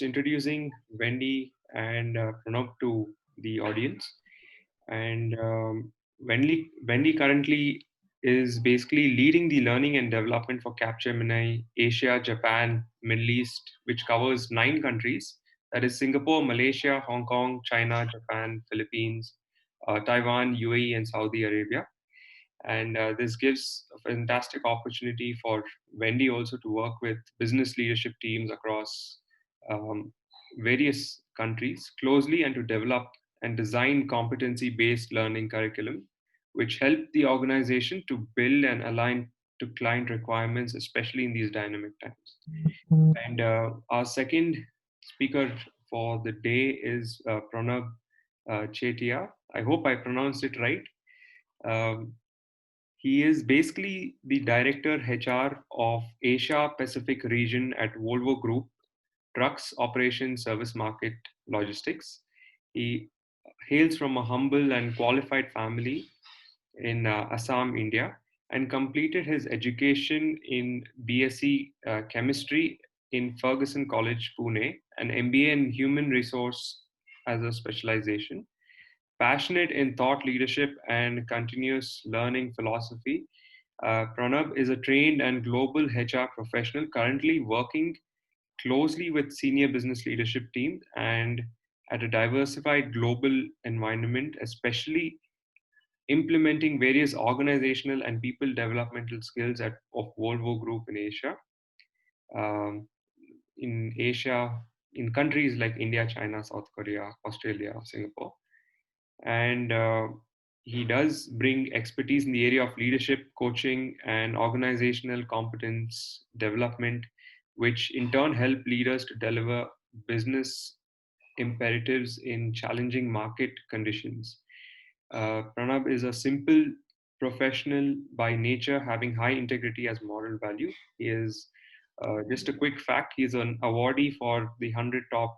introducing Wendy and Pronob to the audience. And Wendy currently is basically leading the learning and development for Capgemini Asia, Japan, Middle East, which covers 9 countries. That is Singapore, Malaysia, Hong Kong, China, Japan, Philippines, Taiwan, UAE, and Saudi Arabia. And this gives a fantastic opportunity for Wendy also to work with business leadership teams across um, various countries closely and to develop and design competency based learning curriculum, which help the organization to build and align to client requirements, especially in these dynamic times. And our second speaker for the day is Pronob Chetia. I hope I pronounced it right. Um, he is basically the director HR of Asia Pacific region at Volvo Group, Trucks Operation Service Market Logistics. He hails from a humble and qualified family in Assam, India, and completed his education in BSc Chemistry in Ferguson College, Pune, and MBA in Human Resource as a specialization. Passionate in thought leadership and continuous learning philosophy, Pronob is a trained and global HR professional currently working closely with senior business leadership teams and at a diversified global environment, especially implementing various organizational and people developmental skills of Volvo Group in Asia. Um, in Asia, in countries like India, China, South Korea, Australia, Singapore. And he does bring expertise in the area of leadership, coaching, and organizational competence development, which in turn help leaders to deliver business imperatives in challenging market conditions. Pranab is a simple professional by nature, having high integrity as moral value. He is just a quick fact. He is an awardee for the 100 top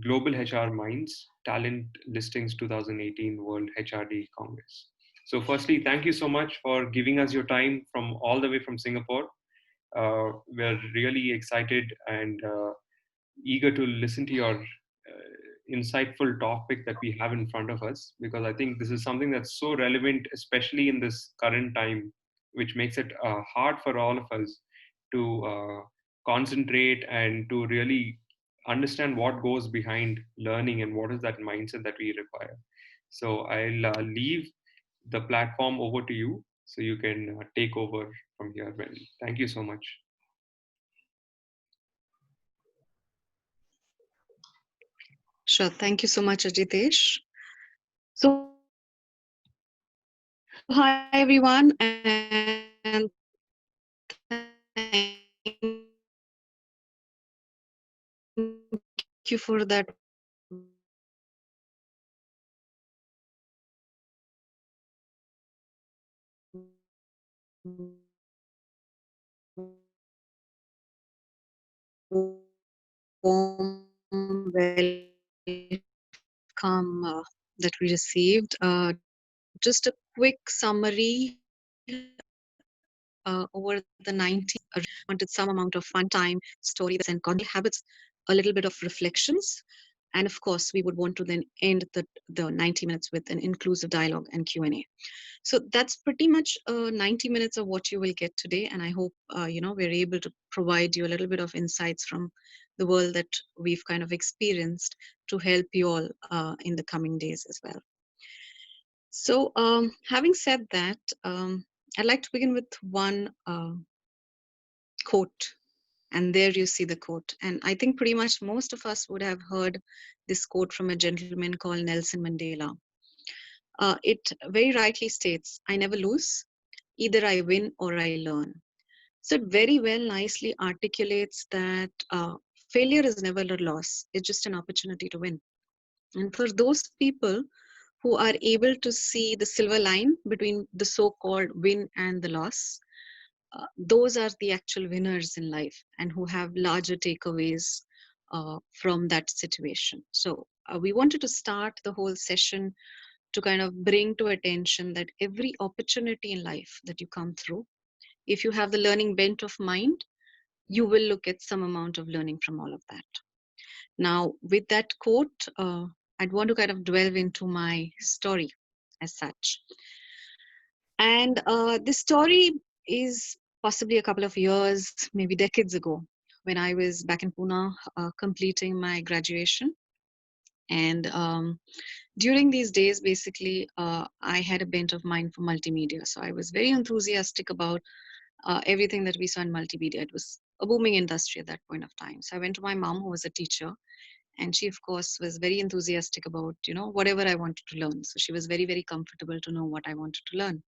Global HR Minds Talent Listings 2018 World HRD Congress. So, firstly, thank you so much for giving us your time from all the way from Singapore. We're really excited and eager to listen to your insightful topic that we have in front of us, because I think this is something that's so relevant, especially in this current time, which makes it hard for all of us to concentrate and to really understand what goes behind learning and what is that mindset that we require. So I'll leave the platform over to you so you can take over from here, Wendy. Thank you so much. Sure. Thank you so much, Ajitesh. So, hi everyone, and thank you for that warm welcome that we received. Just a quick summary over the 90 wanted some amount of fun time, story that's and habits, a little bit of reflections, and of course we would want to then end the 90 minutes with an inclusive dialogue and Q&A. So that's pretty much 90 minutes of what you will get today, and I hope we're able to provide you a little bit of insights from the world that we've kind of experienced to help you all in the coming days as well. So having said that, I'd like to begin with one quote. And there you see the quote. And I think pretty much most of us would have heard this quote from a gentleman called Nelson Mandela. It very rightly states, I never lose, either I win or I learn. So it very well nicely articulates that failure is never a loss, it's just an opportunity to win. And for those people who are able to see the silver line between the so-called win and the loss, those are the actual winners in life and who have larger takeaways from that situation. So we wanted to start the whole session to kind of bring to attention that every opportunity in life that you come through, if you have the learning bent of mind, you will look at some amount of learning from all of that. Now, with that quote, I'd want to kind of delve into my story as such. And this story is possibly a couple of years, maybe decades ago, when I was back in Pune completing my graduation. And during these days, basically, I had a bent of mind for multimedia. So I was very enthusiastic about everything that we saw in multimedia. It was a booming industry at that point of time. So I went to my mom, who was a teacher, and she, of course, was very enthusiastic about whatever I wanted to learn. So she was very, very comfortable to know what I wanted to learn.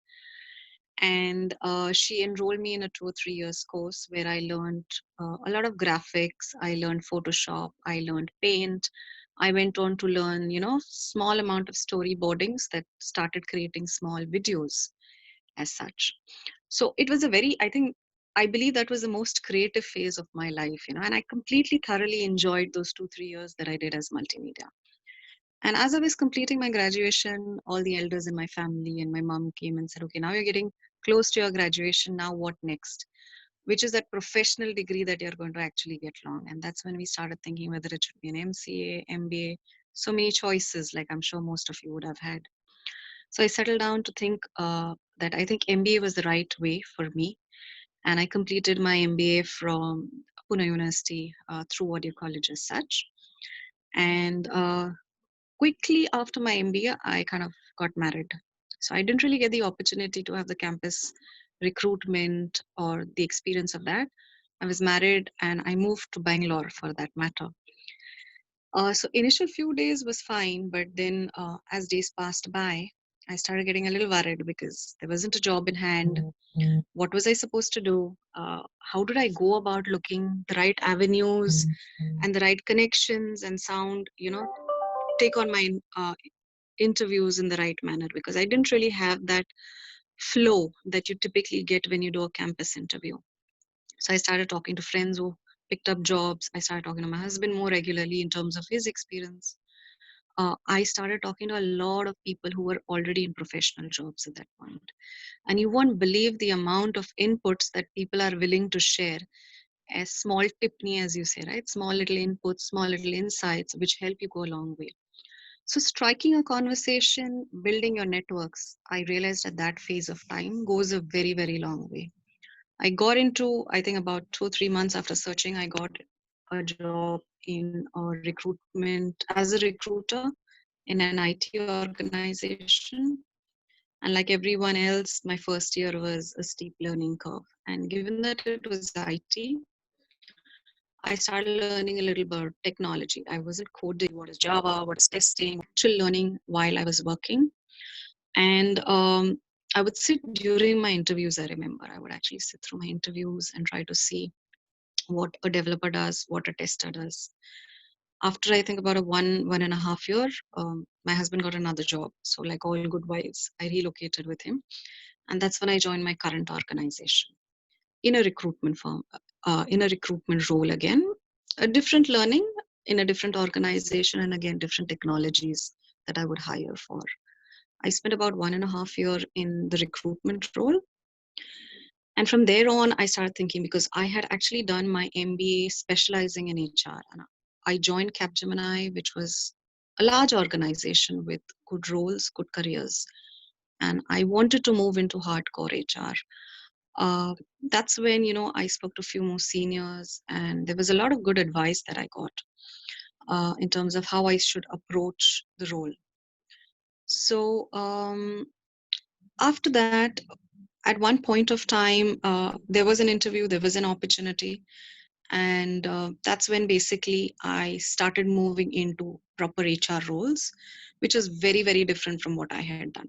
And she enrolled me in a 2 or 3 years course where I learned a lot of graphics. I learned Photoshop. I learned Paint. I went on to learn, small amount of storyboardings that started creating small videos as such. So it was a very, I believe that was the most creative phase of my life, and I completely thoroughly enjoyed those 2, 3 years that I did as multimedia. And as I was completing my graduation, all the elders in my family and my mom came and said, okay, now you're getting close to your graduation. Now what next? Which is that professional degree that you're going to actually get long. And that's when we started thinking whether it should be an MCA, MBA, so many choices, like I'm sure most of you would have had. So I settled down to think that I think MBA was the right way for me. And I completed my MBA from Pune University through Audio College as such. And quickly after my MBA, I kind of got married. So I didn't really get the opportunity to have the campus recruitment or the experience of that. I was married and I moved to Bangalore for that matter. So initial few days was fine, but then as days passed by, I started getting a little worried because there wasn't a job in hand. What was I supposed to do? How did I go about looking the right avenues and the right connections and take on my interviews in the right manner, because I didn't really have that flow that you typically get when you do a campus interview. So I started talking to friends who picked up jobs. I started talking to my husband more regularly in terms of his experience. I started talking to a lot of people who were already in professional jobs at that point. And you won't believe the amount of inputs that people are willing to share as small tipney, as you say, right? Small little inputs, small little insights, which help you go a long way. So, striking a conversation, building your networks, I realized at that phase of time goes a very, very long way. I got into, I think about 2 or 3 months after searching, I got a job in recruitment as a recruiter in an IT organization. And like everyone else, my first year was a steep learning curve. And given that it was IT, I started learning a little about technology. I wasn't coding, I wasn't learning what is Java, what is testing, actual learning while I was working. And I would sit during my interviews, I remember. I would actually sit through my interviews and try to see what a developer does, what a tester does. After I think about a 1.5 year, my husband got another job. So like all good wives, I relocated with him. And that's when I joined my current organization in a recruitment firm, in a recruitment role again, a different learning in a different organization, and again, different technologies that I would hire for. I spent about 1.5 year in the recruitment role. And from there on, I started thinking, because I had actually done my MBA specializing in HR. And I joined Capgemini, which was a large organization with good roles, good careers. And I wanted to move into hardcore HR. That's when, I spoke to a few more seniors, and there was a lot of good advice that I got in terms of how I should approach the role. So after that, at one point of time, there was an interview, there was an opportunity, and that's when basically I started moving into proper HR roles, which is very, very different from what I had done.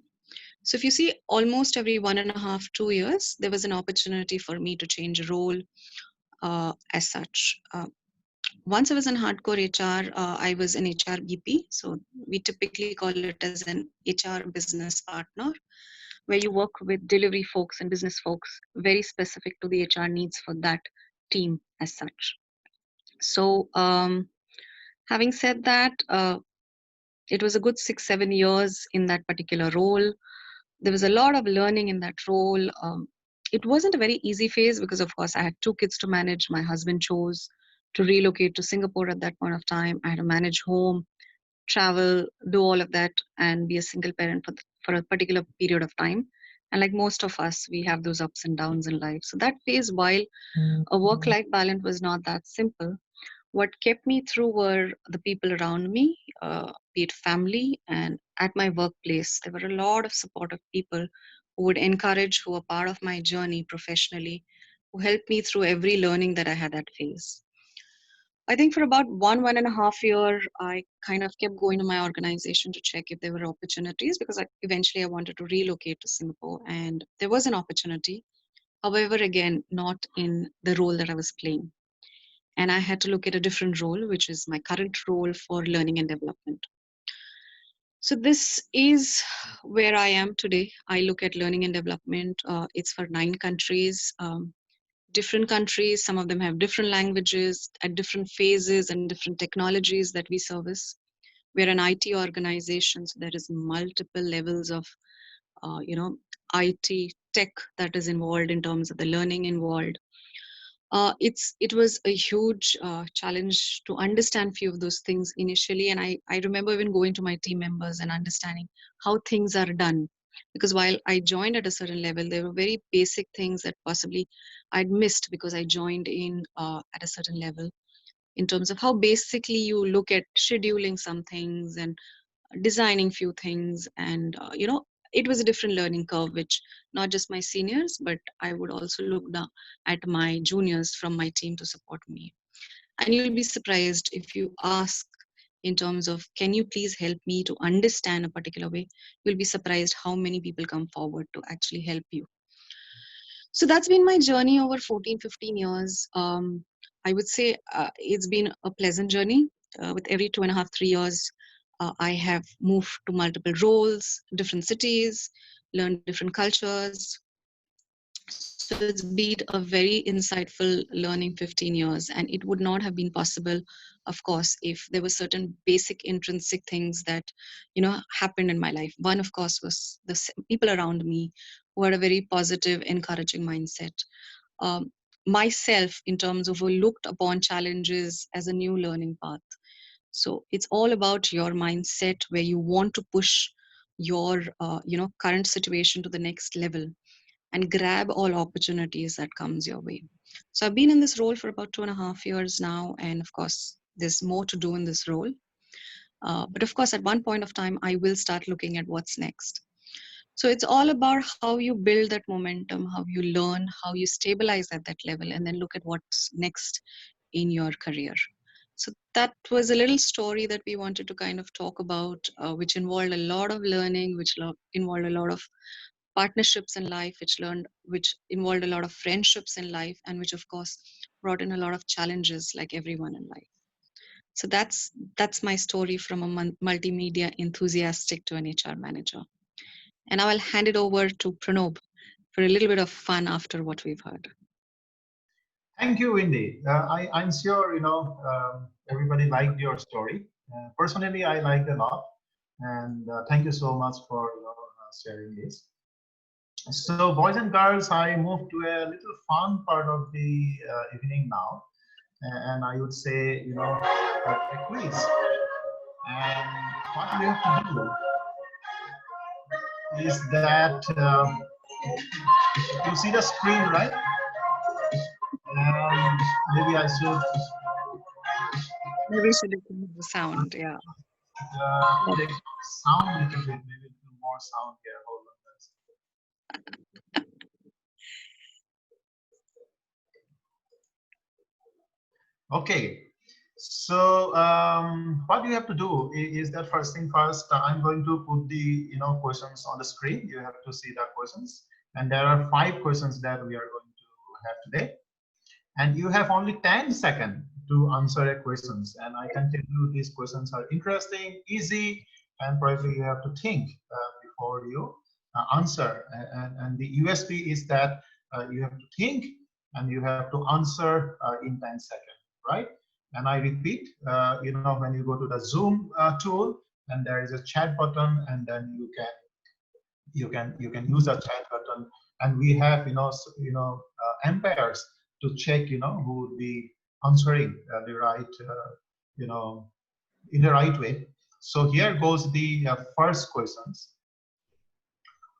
So if you see, almost every 1.5, 2 years, there was an opportunity for me to change role as such. Once I was in hardcore HR, I was an HR BP. So we typically call it as an HR business partner, where you work with delivery folks and business folks very specific to the HR needs for that team as such. So, having said that, it was a good 6, 7 years in that particular role. There was a lot of learning in that role. It wasn't a very easy phase because, of course, I had 2 kids to manage. My husband chose to relocate to Singapore at that point of time. I had to manage home, travel, do all of that, and be a single parent for a particular period of time. And like most of us, we have those ups and downs in life. So that phase, while a work life balance was not that simple, what kept me through were the people around me, be it family and at my workplace. There were a lot of supportive people who would encourage, who were part of my journey professionally, who helped me through every learning that I had that phase. I think for about 1.5 year, I kind of kept going to my organization to check if there were opportunities because eventually I wanted to relocate to Singapore and there was an opportunity. However, again, not in the role that I was playing. And I had to look at a different role, which is my current role for learning and development. So this is where I am today. I look at learning and development. It's for 9 countries. Different countries, some of them have different languages at different phases and different technologies that we service. We're an IT organization, so there is multiple levels of, IT tech that is involved in terms of the learning involved. It was a huge challenge to understand few of those things initially, and I remember even going to my team members and understanding how things are done. Because while I joined at a certain level, there were very basic things that possibly I'd missed because I joined in at a certain level in terms of how basically you look at scheduling some things and designing few things and it was a different learning curve which not just my seniors but I would also look down at my juniors from my team to support me. And you'll be surprised if you ask in terms of can you please help me to understand a particular way, you'll be surprised how many people come forward to actually help you. So that's been my journey over 14, 15 years. I would say it's been a pleasant journey. With every 2.5, 3 years, I have moved to multiple roles, different cities, learned different cultures. So it's been a very insightful learning 15 years, and it would not have been possible, of course, if there were certain basic intrinsic things that happened in my life. One, of course, was the people around me who had a very positive, encouraging mindset. um, Myself in terms of who looked upon challenges as a new learning path. So it's all about your mindset where you want to push your current situation to the next level and grab all opportunities that comes your way. So I've been in this role for about 2.5 years now, and of course there's more to do in this role. But of course at one point of time I will start looking at what's next. So it's all about how you build that momentum, how you learn, how you stabilize at that level, and then look at what's next in your career. So that was a little story that we wanted to kind of talk about, which involved a lot of learning, which involved a lot of partnerships in life, which involved a lot of friendships in life, and which of course brought in a lot of challenges like everyone in life. So that's my story from a multimedia enthusiastic to an HR manager. And I will hand it over to Pronob for a little bit of fun after what we've heard. Thank you, Wendy. I'm sure everybody liked your story. Personally, I liked a lot, and thank you so much for sharing this. So, boys and girls, I moved to a little fun part of the evening now, and I would say a quiz. And what we have to do is that you see the screen, right? Maybe I should Maybe we should increase the sound. Yeah. take sound a little bit, maybe a little more sound here. Hold on. Okay. So what you have to do is that first thing first, I'm going to put the questions on the screen. You have to see the questions, and there are 5 questions that we are going to have today. And you have only 10 seconds to answer a questions. And I can tell you these questions are interesting, easy, and probably you have to think before you answer. And the USP is that you have to think and you have to answer in 10 seconds, right? And I repeat, when you go to the Zoom tool, and there is a chat button, and then you can use the chat button, and we have umpires to check who would be answering the right, in the right way. So here goes the first questions.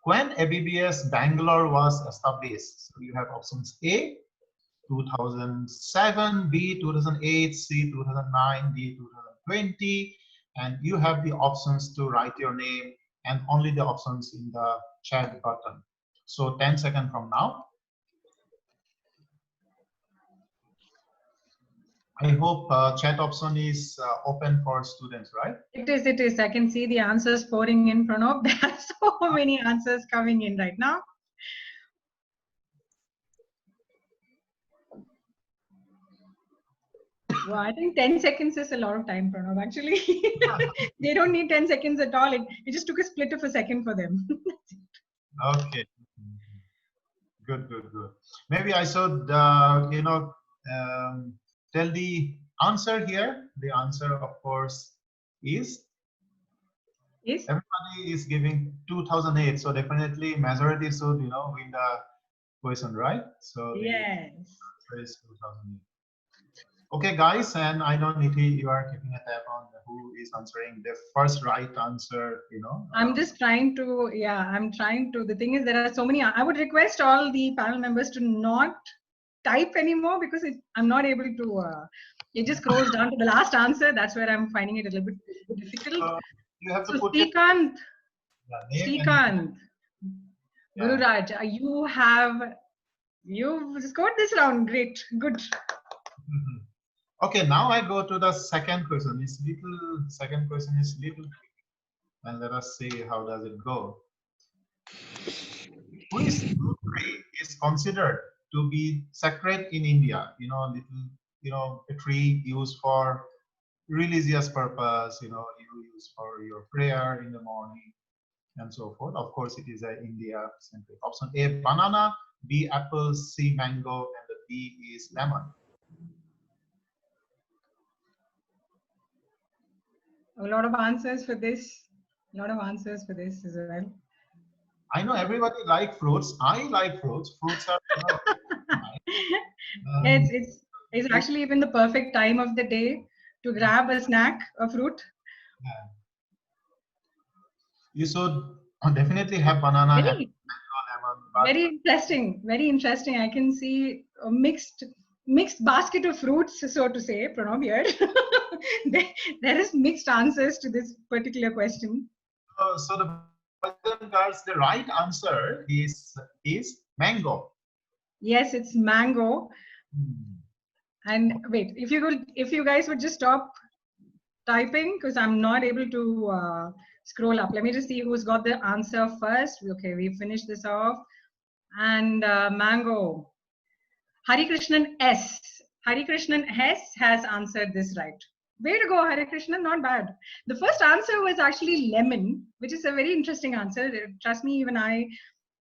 When ABBS Bangalore was established, so you have options A, 2007, B, 2008, C, 2009, D, 2020, and you have the options to write your name and only the options in the chat button. So 10 seconds from now. I hope chat option is open for students, right? It is, it is. I can see the answers pouring in, Pronob. There are so many answers coming in right now. Well, I think 10 seconds is a lot of time, Pronob, actually. They don't need 10 seconds at all. It just took a split of a second for them. Okay. Good, good, good. Maybe I should, tell the answer here. The answer, of course, is Yes. everybody is giving 2008. So definitely majority should, win the question, right? So Yes. the answer is 2008. Okay, guys, and I know Niti, you are keeping a tab on who is answering the first right answer. I'm just trying to, I'm trying to. The thing is, there are so many. I would request all the panel members to not type anymore because I'm not able to. It just scrolls down to the last answer. That's where I'm finding it a little bit difficult. You have to So put Srikanth, your name Srikanth, Yeah. Gururaj, you've scored this round. Great, good. Mhm. Okay, now I go to the second question. Second question is little, and let us see how does it go. Which tree is considered to be sacred in India? A tree used for religious purpose. You use for your prayer in the morning and so forth. Of course, it is a India centric. Option A, banana. B, apple. C, mango, and the D is lemon. A lot of answers for this. A lot of answers for this as well. I know everybody like fruits. I like fruits. Fruits are. It's actually even the perfect time of the day to grab a snack, a fruit. Yeah. You should definitely have banana and Very, lemon. But very interesting. Very interesting. I can see a mixed basket of fruits, so to say, Pronob here. there is mixed answers to this particular question. so the girls, the right answer is mango. Yes, it's mango. Hmm. And wait, if you guys would just stop typing because I'm not able to scroll up. Let me just see who's got the answer first. Okay, we finished this off. And mango. Hari Krishnan S. Hari Krishnan S has answered this right. Way to go, Hari Krishnan, not bad. The first answer was actually lemon, which is a very interesting answer. Trust me, even I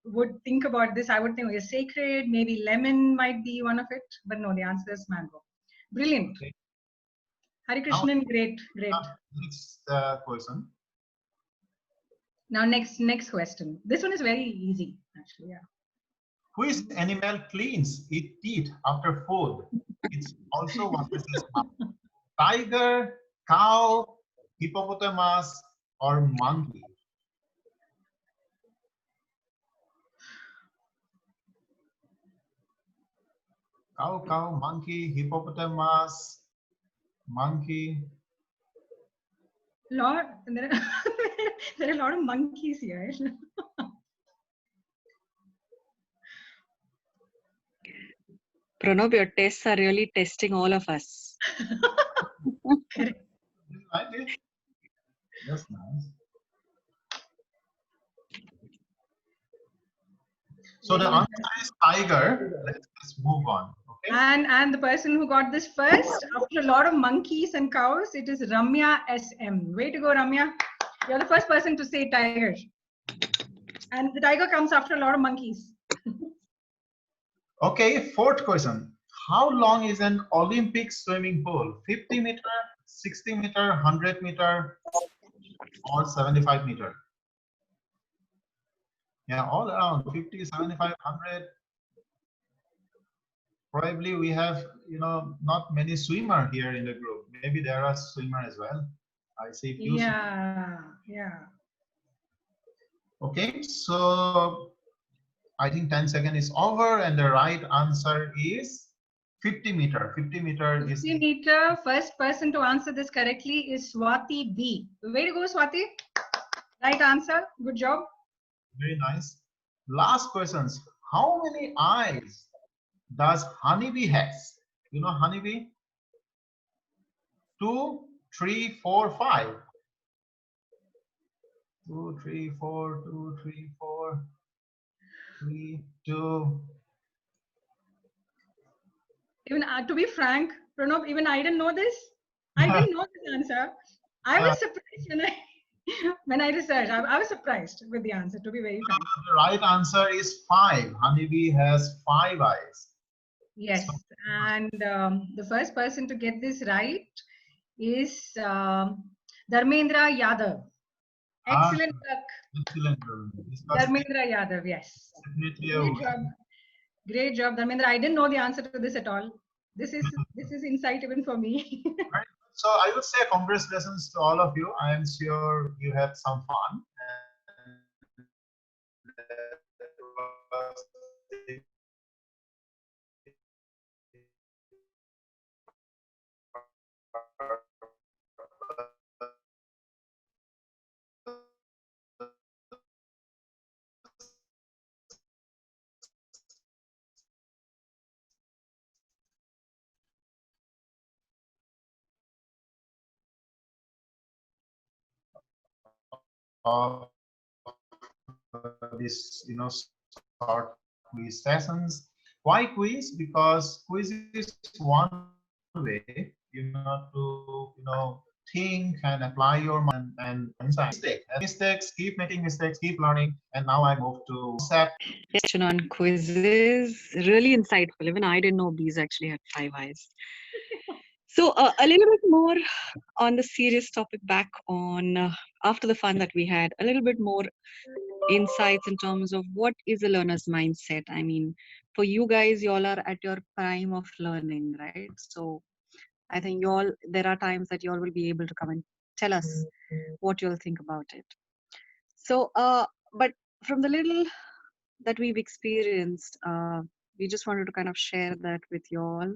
would think about this. I would think it's sacred, maybe lemon might be one of it, but no, the answer is mango. Brilliant. Okay. Hari Krishnan, great. Next question. Now next question. This one is very easy, actually. Yeah. Which animal cleans its teeth after food? It's also washes its mouth. Tiger, cow, hippopotamus, or monkey? Cow, monkey, hippopotamus, monkey. There are a lot of monkeys here. Pronob, your tests are really testing all of us. Correct. Like it? That's nice. So the answer is tiger. Let's move on. Okay. And the person who got this first, after a lot of monkeys and cows, it is Ramya SM. Way to go, Ramya. You're the first person to say tiger. And the tiger comes after a lot of monkeys. Okay, fourth question. How long is an Olympic swimming pool? 50 meter, 60 meter, 100 meter, or 75 meter? Yeah, all around 50, 75, 100. Probably we have, not many swimmer here in the group. Maybe there are swimmer as well. I see few. Yeah, yeah. Okay, so I think 10 seconds is over, and the right answer is 50 meter. 50 meter is 50 the meter. First person to answer this correctly is Swati B. Way to go, Swati. Right answer. Good job. very nice. Last questions. How many eyes does honeybee has? You know honeybee? 2, 3, 4, 5. 2, 3, 4, 2, 3, 4, 3, 2. Even to be frank, Pronob, even I didn't know this. I didn't know this answer. I was surprised when I when I researched. I was surprised with the answer. To be very frank. The right answer is 5. Honeybee has 5 eyes. Yes, So, and the first person to get this right is Dharmendra Yadav. Excellent work, excellent. This was Dharmendra Yadav. Yes, definitely a great win. job, great job, Dharmendra. I didn't know the answer to this at all. This is insight even for me. Right. So I would say congratulations to all of you. I am sure you had some fun. This short quiz sessions. Why quiz? Because quiz is one way to think and apply your mind and insight. Mistakes, keep making mistakes, keep learning. And now I move to concept. Question on quizzes, really insightful. Even I didn't know bees actually had 5 eyes. So a little bit more on the serious topic, back on after the fun that we had, a little bit more insights in terms of what is a learner's mindset. I mean, for you guys, y'all are at your prime of learning, right? So I think y'all, there are times that y'all will be able to come and tell us what you'll think about it. So, but from the little that we've experienced, we just wanted to kind of share that with y'all.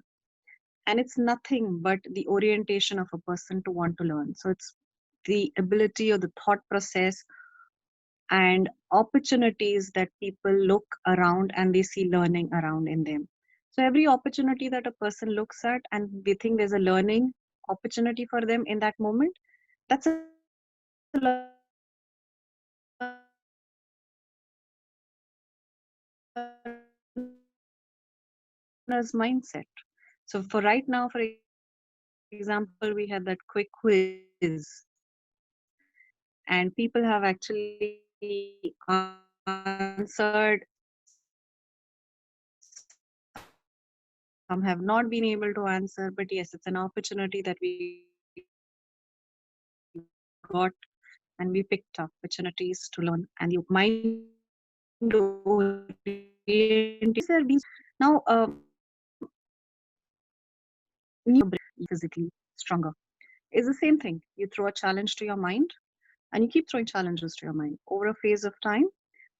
And it's nothing but the orientation of a person to want to learn. So it's the ability or the thought process and opportunities that people look around and they see learning around in them. So every opportunity that a person looks at and they think there's a learning opportunity for them in that moment, that's a learner's mindset. So for right now, for example, we had that quick quiz and people have actually answered. Some have not been able to answer, but yes, it's an opportunity that we got and we picked up opportunities to learn and the mind orientation. Now, physically stronger is the same thing. You throw a challenge to your mind and you keep throwing challenges to your mind over a phase of time.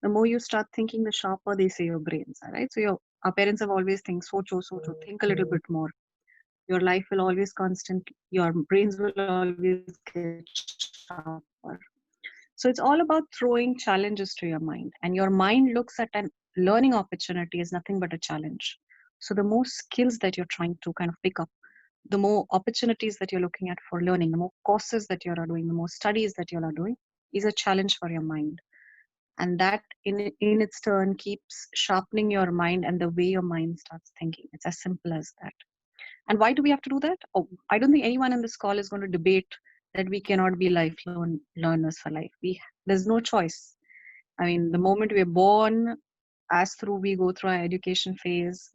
The more you start thinking, the sharper they say your brains are, right? So our parents have always think, socho, socho, think a little bit more. Your life will always your brains will always get sharper. So it's all about throwing challenges to your mind, and your mind looks at an learning opportunity as nothing but a challenge. So the more skills that you're trying to kind of pick up, the more opportunities that you're looking at for learning, the more courses that you are doing, the more studies that you are doing is a challenge for your mind. And that in its turn keeps sharpening your mind and the way your mind starts thinking. It's as simple as that. And why do we have to do that? Oh, I don't think anyone in this call is going to debate that we cannot be lifelong learners for life. There's no choice. I mean, the moment we're born, as through we go through our education phase,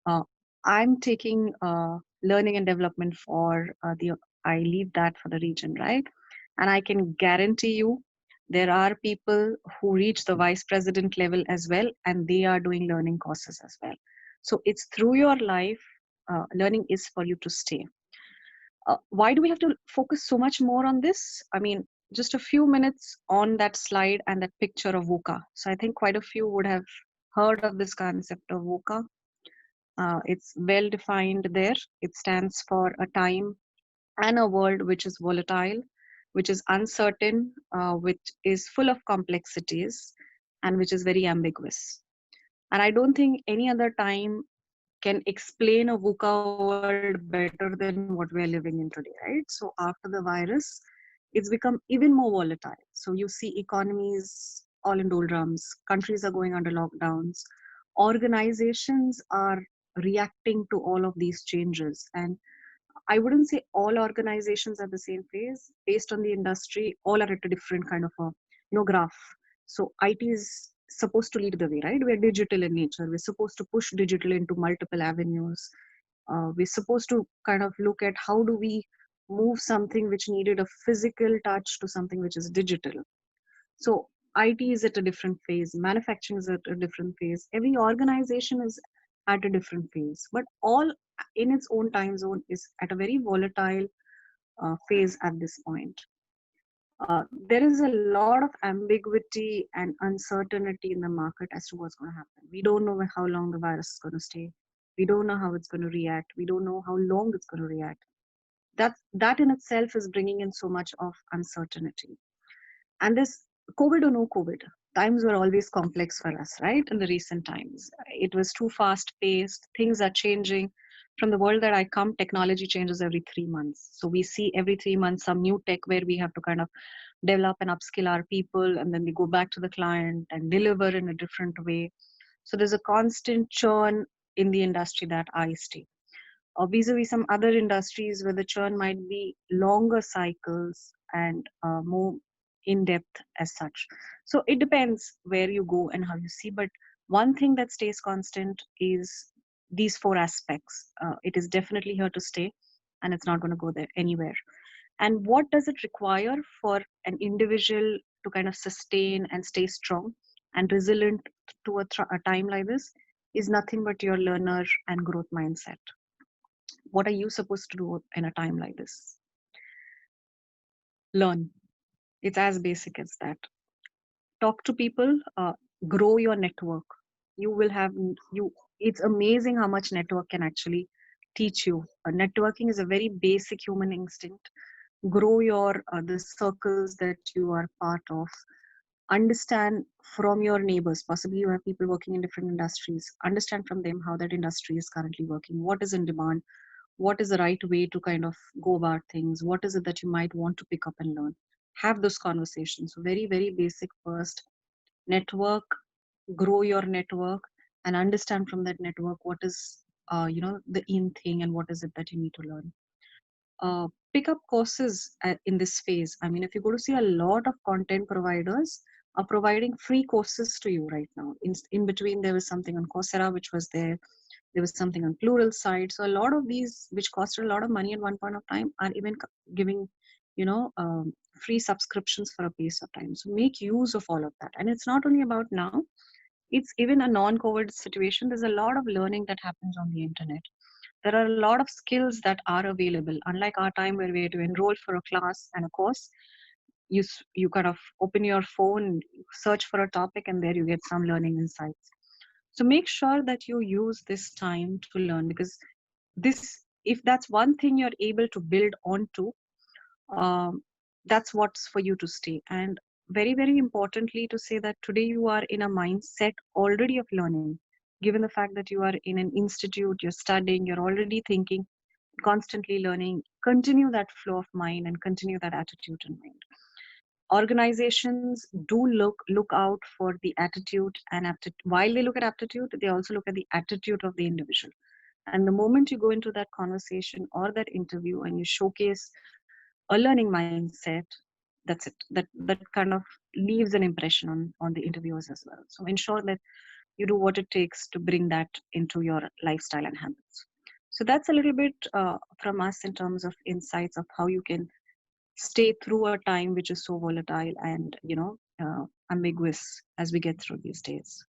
uh, I'm taking learning and development for I leave that for the region, right? And I can guarantee you there are people who reach the vice president level as well, and they are doing learning courses as well. So it's through your life, learning is for you to stay. Why do we have to focus so much more on this? I mean, just a few minutes on that slide and that picture of VUCA. So I think quite a few would have heard of this concept of VUCA. It's well defined there. It stands for a time and a world which is volatile, which is uncertain, which is full of complexities, and which is very ambiguous. And I don't think any other time can explain a VUCA world better than what we are living in today, right? So after the virus, it's become even more volatile. So you see economies all in doldrums, countries are going under lockdowns, organizations are reacting to all of these changes. And I wouldn't say all organizations are the same phase. Based on the industry, all are at a different kind of a graph. So IT is supposed to lead the way, right? We're digital in nature. We're supposed to push digital into multiple avenues. We're supposed to kind of look at how do we move something which needed a physical touch to something which is digital. So IT is at a different phase, manufacturing is at a different phase, every organization is at a different phase, but all in its own time zone is at a very volatile phase at this point. There is a lot of ambiguity and uncertainty in the market as to what's going to happen. We don't know how long the virus is going to stay. We don't know how it's going to react. We don't know how long it's going to react. That in itself is bringing in so much of uncertainty. And this COVID or no COVID, times were always complex for us, right? In the recent times, it was too fast paced. Things are changing. From the world that I come, technology changes every 3 months. So we see every 3 months some new tech where we have to kind of develop and upskill our people, and then we go back to the client and deliver in a different way. So there's a constant churn in the industry that I stay. Or vis-a-vis some other industries where the churn might be longer cycles and more in depth as such. So it depends where you go and how you see. But one thing that stays constant is these four aspects. It is definitely here to stay, and it's not going to go there anywhere. And what does it require for an individual to kind of sustain and stay strong and resilient to a time like this is nothing but your learner and growth mindset. What are you supposed to do in a time like this? Learn. It's as basic as that. Talk to people, grow your network. You will have you. It's amazing how much network can actually teach you. Networking is a very basic human instinct. Grow your the circles that you are part of. Understand from your neighbors. Possibly you have people working in different industries. Understand from them how that industry is currently working. What is in demand? What is the right way to kind of go about things? What is it that you might want to pick up and learn? Have those conversations. So very, very basic first. Network, grow your network, and understand from that network what is the in thing and what is it that you need to learn. Pick up courses in this phase. I mean, if you go to see, a lot of content providers are providing free courses to you right now. In between, there was something on Coursera, which was there. There was something on Plural side. So a lot of these, which costed a lot of money at one point of time, are even giving, free subscriptions for a piece of time. So make use of all of that. And it's not only about now. It's even a non-COVID situation. There's a lot of learning that happens on the internet. There are a lot of skills that are available. Unlike our time where we had to enroll for a class and a course, you kind of open your phone, search for a topic, and there you get some learning insights. So make sure that you use this time to learn, because this, if that's one thing you're able to build onto, that's what's for you to stay. And very, very importantly, to say that today you are in a mindset already of learning, given the fact that you are in an institute, you're studying, you're already thinking, constantly learning. Continue that flow of mind and continue that attitude in mind. Organizations do look out for the attitude and aptitude. While they look at aptitude, they also look at the attitude of the individual. And the moment you go into that conversation or that interview and you showcase a learning mindset, that's it. That kind of leaves an impression on the interviewers as well. So ensure that you do what it takes to bring that into your lifestyle and habits. So that's a little bit from us in terms of insights of how you can stay through a time which is so volatile and ambiguous as we get through these days.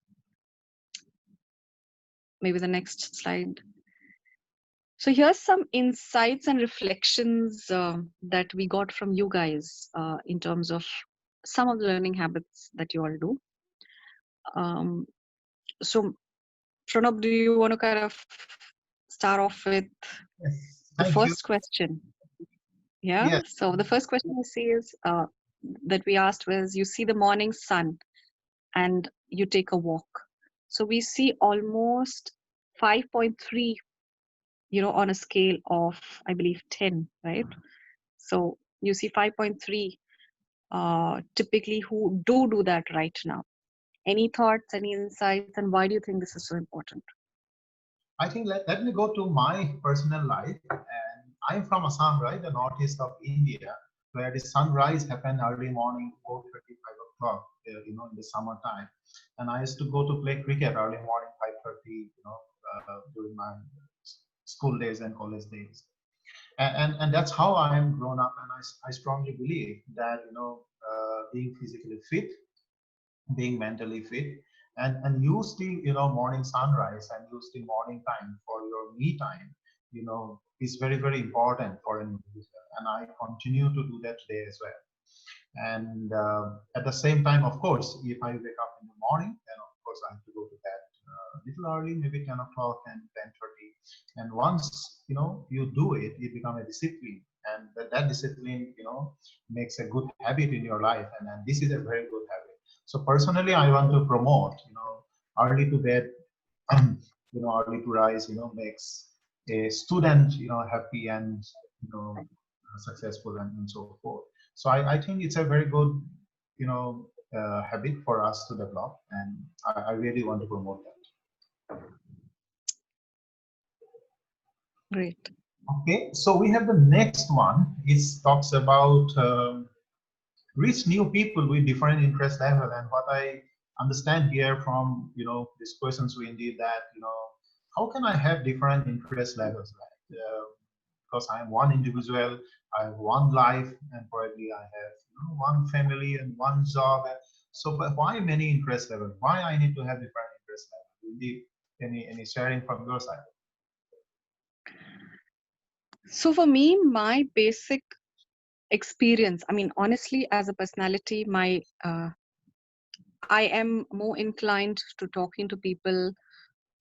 maybe the next slide. So here's some insights and reflections that we got from you guys in terms of some of the learning habits that you all do. So Pronob, do you want to kind of start off with Yes, the thank you. first question? Yeah. Yes, So the first question I see is that we asked was, you see the morning sun and you take a walk. So we see almost 5.3, on a scale of, I believe, 10, right? So you see 5.3 typically who do that right now. Any thoughts, any insights, and why do you think this is so important? I think let me go to my personal life. And I'm from Assam, right, the northeast of India, where the sunrise happened early morning, 4:30, 5 o'clock, in the summertime. And I used to go to play cricket early morning, 5:30, during my school days and college days. And that's how I am grown up. And I strongly believe that, being physically fit, being mentally fit, and use the morning sunrise and use the morning time for your me time, is very, very important for an individual, and I continue to do that today as well. And at the same time, of course, if I wake up in the morning, then of course I have to go to bed a little early, maybe 10 o'clock and 10:30. And once you do it, it becomes a discipline, and that discipline makes a good habit in your life, and this is a very good habit. So personally, I want to promote early to bed, early to rise, makes a student happy and successful, and so forth. So I think it's a very good habit for us to develop, and I really want to promote that. Great. Okay, so we have the next one. It talks about reach new people with different interest level. And what I understand here from these questions, we indeed that how can I have different interest levels, right? Because I am one individual, I have one life, and probably I have one family and one job. So, but why many interest levels? Why I need to have different interest levels? Indeed, any sharing from your side? So for me, my basic experience, I mean, honestly, as a personality, I am more inclined to talking to people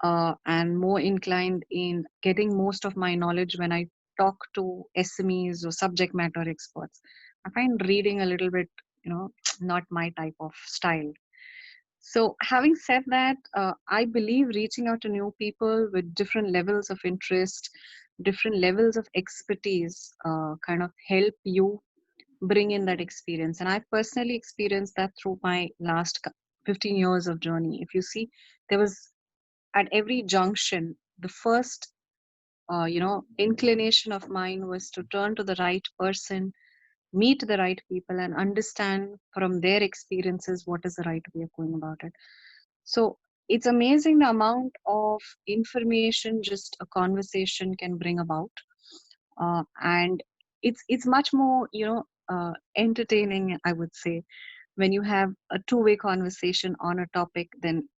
and more inclined in getting most of my knowledge when I talk to SMEs or subject matter experts. I find reading a little bit, not my type of style. So, having said that, I believe reaching out to new people with different levels of interest, different levels of expertise, kind of help you bring in that experience. And I've personally experienced that through my last 15 years of journey. If you see, there was at every junction, the first, inclination of mine was to turn to the right person, meet the right people, and understand from their experiences what is the right way of going about it. So it's amazing the amount of information just a conversation can bring about, and it's much more entertaining, I would say, when you have a two-way conversation on a topic than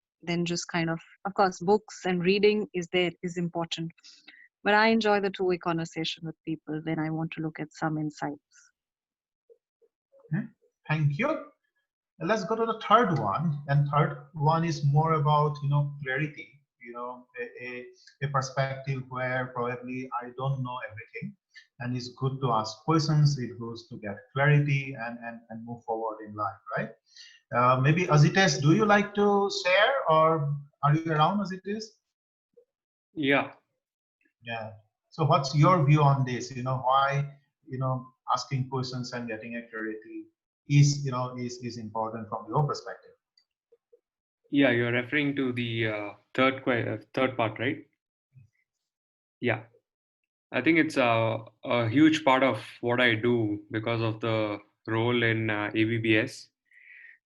just kind of course books and reading is important, but I enjoy the two-way conversation with people when I want to look at some insights. Thank you. Let's go to the third one, and third one is more about clarity, a perspective where probably I don't know everything, and it's good to ask questions. It goes to get clarity and move forward in life, right? Maybe Azitesh, do you like to share, or are you around, Azitesh? Yeah. Yeah. So what's your view on this? Why asking questions and getting a clarity is important from your perspective? Yeah, you're referring to the third part, right? Yeah. I think it's a huge part of what I do because of the role in ABBS.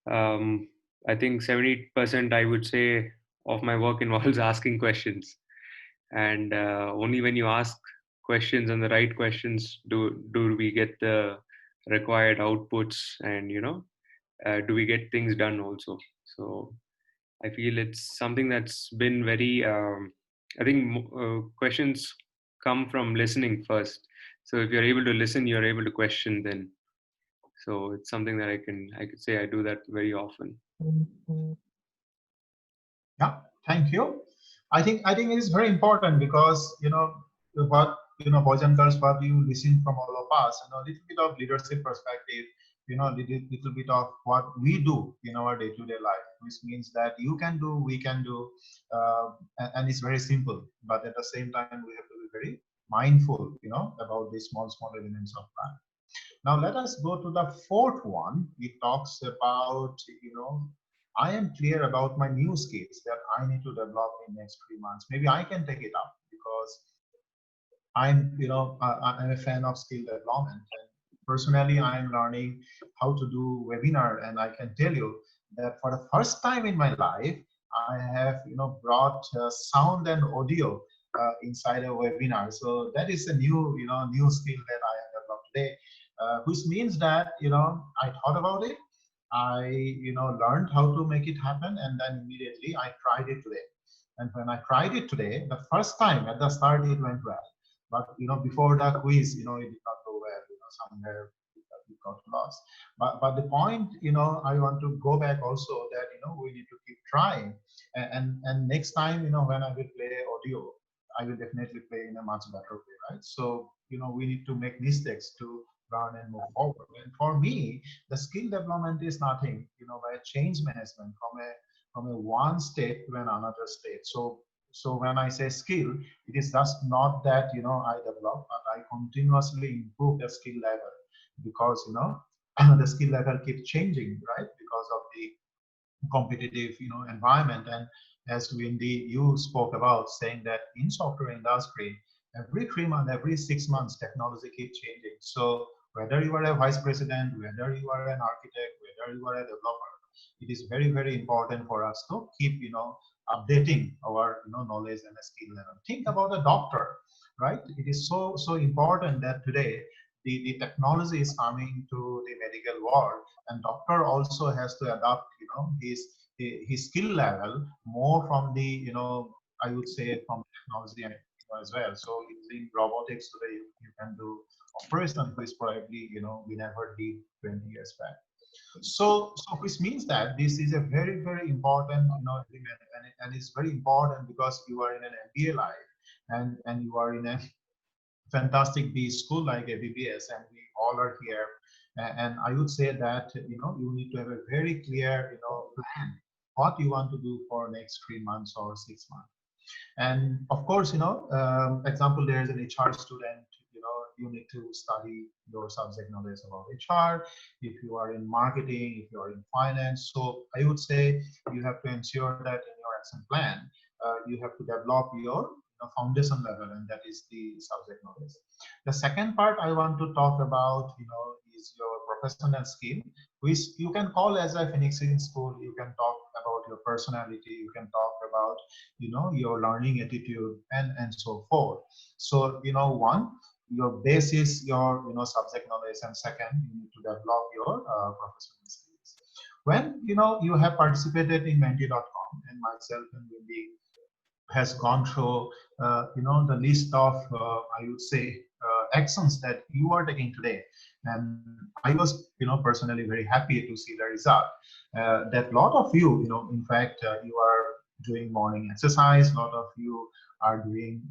I think 70% I would say of my work involves asking questions, and only when you ask questions and the right questions do we get the required outputs, and do we get things done also. So I feel it's something that's been very I think questions come from listening first. So if you're able to listen, you're able to question then. So it's something that I could say I do that very often. Yeah, thank you. I think it is very important because what boys and girls, what you listen from all of us, little bit of leadership perspective, little bit of what we do in our day-to-day life, which means that you can do, we can do, and it's very simple. But at the same time, we have to be very mindful, about these small elements of life. Now let us go to the fourth one. It talks about, I am clear about my new skills that I need to develop in next 3 months. Maybe I can take it up because I'm a fan of skill development. And personally, I'm learning how to do webinar, and I can tell you that for the first time in my life, I have, brought sound and audio inside a webinar. So that is a new skill that I have developed today, which means that, I thought about it. I, learned how to make it happen, and then immediately I tried it today. And when I tried it today, the first time at the start it went well, but before the quiz, it did not go well. Somewhere it got lost. But the point, I want to go back also that we need to keep trying, and next time, when I will play audio, I will definitely play in a much better way, right? So we need to make mistakes to learn and move forward. And for me, the skill development is nothing, by change management from a one state to another state. So when I say skill, it is just not that I develop, but I continuously improve the skill level, because the skill level keeps changing, right? Because of the competitive environment. And as Wendy, you spoke about, saying that in software industry, every 3 months, every 6 months, technology keeps changing. So whether you are a vice president, whether you are an architect, whether you are a developer, it is very important for us to keep updating our knowledge and skill level. Think about a doctor, right? It is so important that today the technology is coming to the medical world, and doctor also has to adapt his skill level more from the I would say from technology and as well. So using robotics today, you can do operation which probably we never did 20 years back. So which means that this is a very important element, and it's very important because you are in an MBA life, and you are in a fantastic B school like ABBS, and we all are here. And I would say that you need to have a very clear plan what you want to do for next 3 months or 6 months. And of course, example, there's an HR student, you need to study your subject knowledge about HR. If you are in marketing, if you are in finance, so I would say you have to ensure that in your action plan, you have to develop your foundation level, and that is the subject knowledge. The second part I want to talk about, is your professional skill, which you can call as a finishing school. You can talk about your personality. You can talk about, your learning attitude, and so forth. So, one, your base is your, subject knowledge, and second, you need to develop your professional skills. When, you have participated in Menti.com, and myself and Wendy has gone through, the list of, I would say, actions that you are taking today. And I was, personally very happy to see the result. That lot of you, in fact, you are doing morning exercise. A lot of you are doing,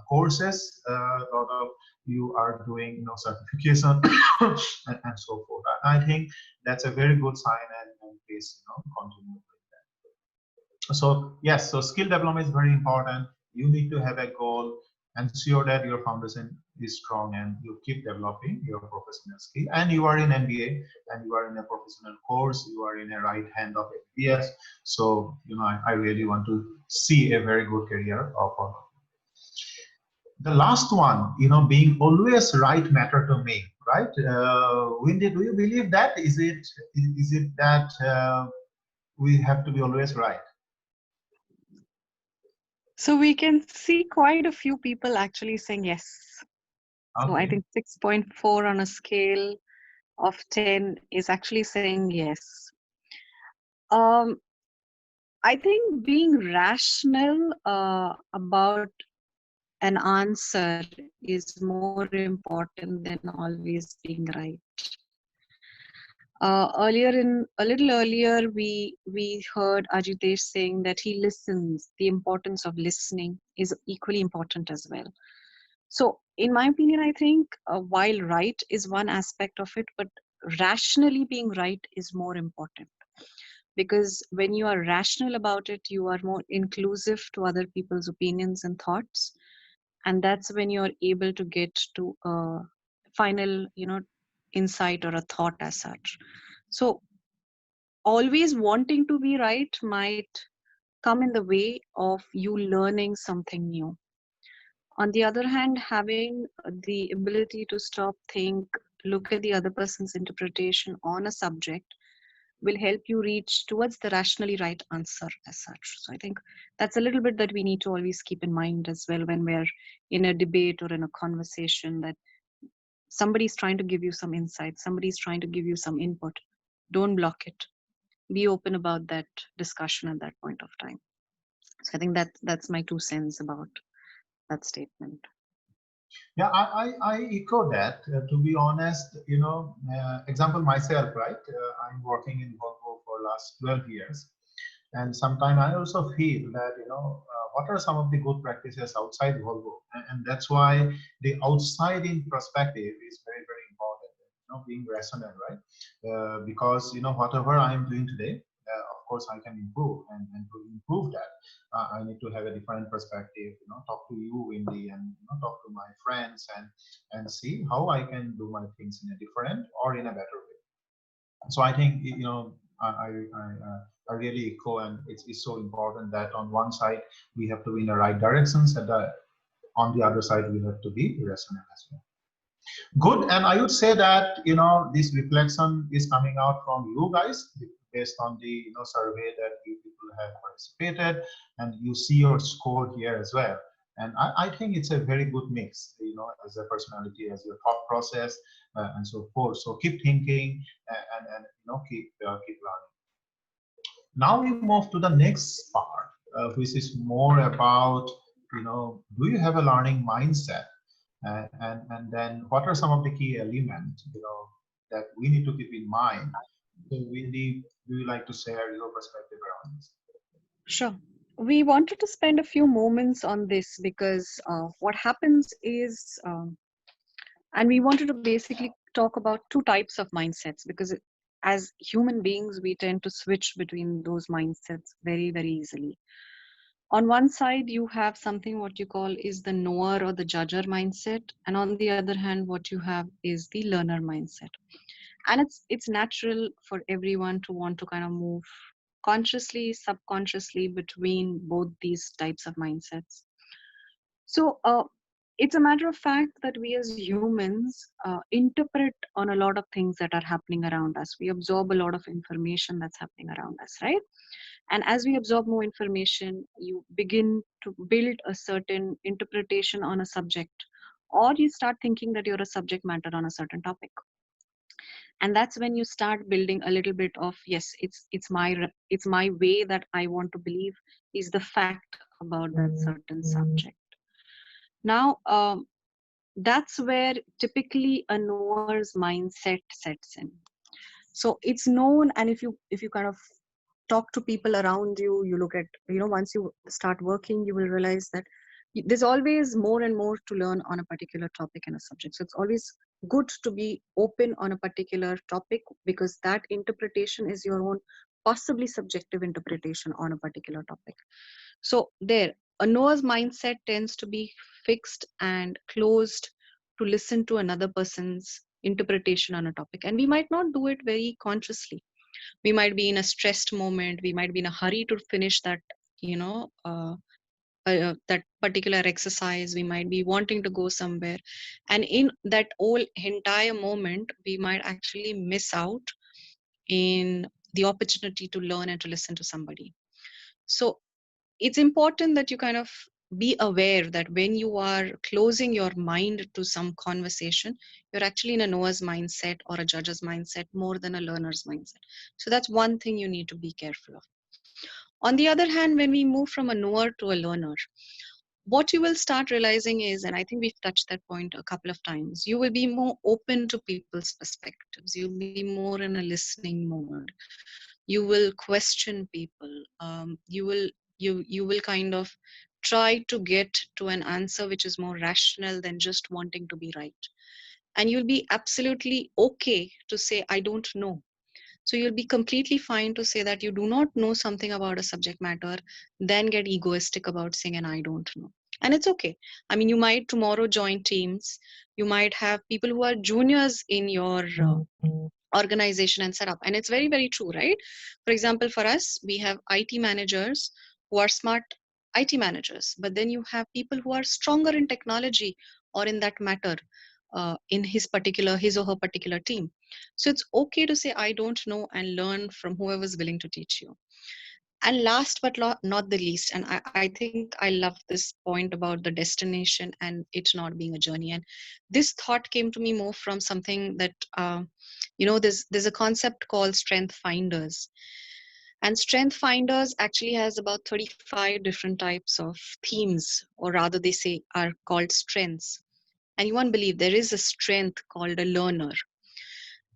courses. A lot of you are doing, certification, and so forth. I think that's a very good sign, and please, continue. So yes, so skill development is very important. You need to have a goal, ensure that your foundation is strong, and you keep developing your professional skill. And you are in MBA, and you are in a professional course, you are in a right hand of ABBS. So I really want to see a very good career of all. The last one, being always right matter to me, right? Wendy, do you believe that? Is it that we have to be always right? So we can see quite a few people actually saying yes. Okay. So I think 6.4 on a scale of 10 is actually saying yes. I think being rational about an answer is more important than always being right. A little earlier, we heard Ajitesh saying that he listens. The importance of listening is equally important as well. So, in my opinion, I think while right is one aspect of it, but rationally being right is more important, because when you are rational about it, you are more inclusive to other people's opinions and thoughts, and that's when you're able to get to a final, insight or a thought as such. So always wanting to be right might come in the way of you learning something new. On the other hand, having the ability to stop, think, look at the other person's interpretation on a subject will help you reach towards the rationally right answer as such. So I think that's a little bit that we need to always keep in mind as well when we're in a debate or in a conversation, that somebody's trying to give you some insight, somebody's trying to give you some input. Don't block it. Be open about that discussion at that point of time. So I think that's my 2 cents about that statement. Yeah, I echo that. To be honest, example myself, right? I'm working in Volvo for last 12 years. And sometimes I also feel that, what are some of the good practices outside Volvo? And that's why the outside in perspective is very, very important, being rational, right? Because, whatever I am doing today, of course, I can improve. And to improve that, I need to have a different perspective, talk to you, Wendy, and talk to my friends and see how I can do my things in a different or in a better way. So I think, I really echo, and it's so important that on one side we have to be in the right directions, and on the other side we have to be rational as well. Good, and I would say that this reflection is coming out from you guys based on the survey that you people have participated, and you see your score here as well. And I think it's a very good mix, as a personality, as your thought process, and so forth. So keep thinking and keep learning. Now we move to the next part, which is more about do you have a learning mindset, and then what are some of the key elements that we need to keep in mind. So Wendy, do you like to share your perspective around this? Sure. We wanted to spend a few moments on this because what happens is, and we wanted to basically talk about 2 types of mindsets, because as human beings, we tend to switch between those mindsets very, very easily. On one side, you have something what you call is the knower or the judger mindset, and on the other hand, what you have is the learner mindset. And it's natural for everyone to want to kind of move consciously, subconsciously between both these types of mindsets. So it's a matter of fact that we as humans interpret on a lot of things that are happening around us. We absorb a lot of information that's happening around us, right? And as we absorb more information, you begin to build a certain interpretation on a subject, or you start thinking that you're a subject matter on a certain topic. And that's when you start building a little bit of, yes, it's my way that I want to believe is the fact about that certain subject. Now, that's where typically a knower's mindset sets in. So it's known, and if you kind of talk to people around you, you look at, once you start working, you will realize that there's always more and more to learn on a particular topic and a subject. So it's always good to be open on a particular topic, because that interpretation is your own possibly subjective interpretation on a particular topic. So there, a knower's mindset tends to be fixed and closed to listen to another person's interpretation on a topic. And we might not do it very consciously. We might be in a stressed moment, we might be in a hurry to finish that, that particular exercise, we might be wanting to go somewhere, and in that whole entire moment we might actually miss out in the opportunity to learn and to listen to somebody. So it's important that you kind of be aware that when you are closing your mind to some conversation, you're actually in a knower's mindset or a judge's mindset more than a learner's mindset. So that's one thing you need to be careful of. On the other hand, when we move from a knower to a learner, what you will start realizing is, and I think we've touched that point a couple of times, you will be more open to people's perspectives. You'll be more in a listening mode. You will question people. You will kind of try to get to an answer which is more rational than just wanting to be right. And you'll be absolutely okay to say, I don't know. So you'll be completely fine to say that you do not know something about a subject matter, then get egoistic about saying, and I don't know. And it's okay. I mean, you might tomorrow join teams. You might have people who are juniors in your organization and setup. And it's very, very true, right? For example, for us, we have IT managers who are smart IT managers, but then you have people who are stronger in technology or in that matter in his or her particular team. So it's okay to say, I don't know, and learn from whoever's willing to teach you. And last but not the least, and I think I love this point about the destination and it not being a journey. And this thought came to me more from something that, there's a concept called strength finders. And strength finders actually has about 35 different types of themes, or rather they say are called strengths. And you won't believe there is a strength called a learner.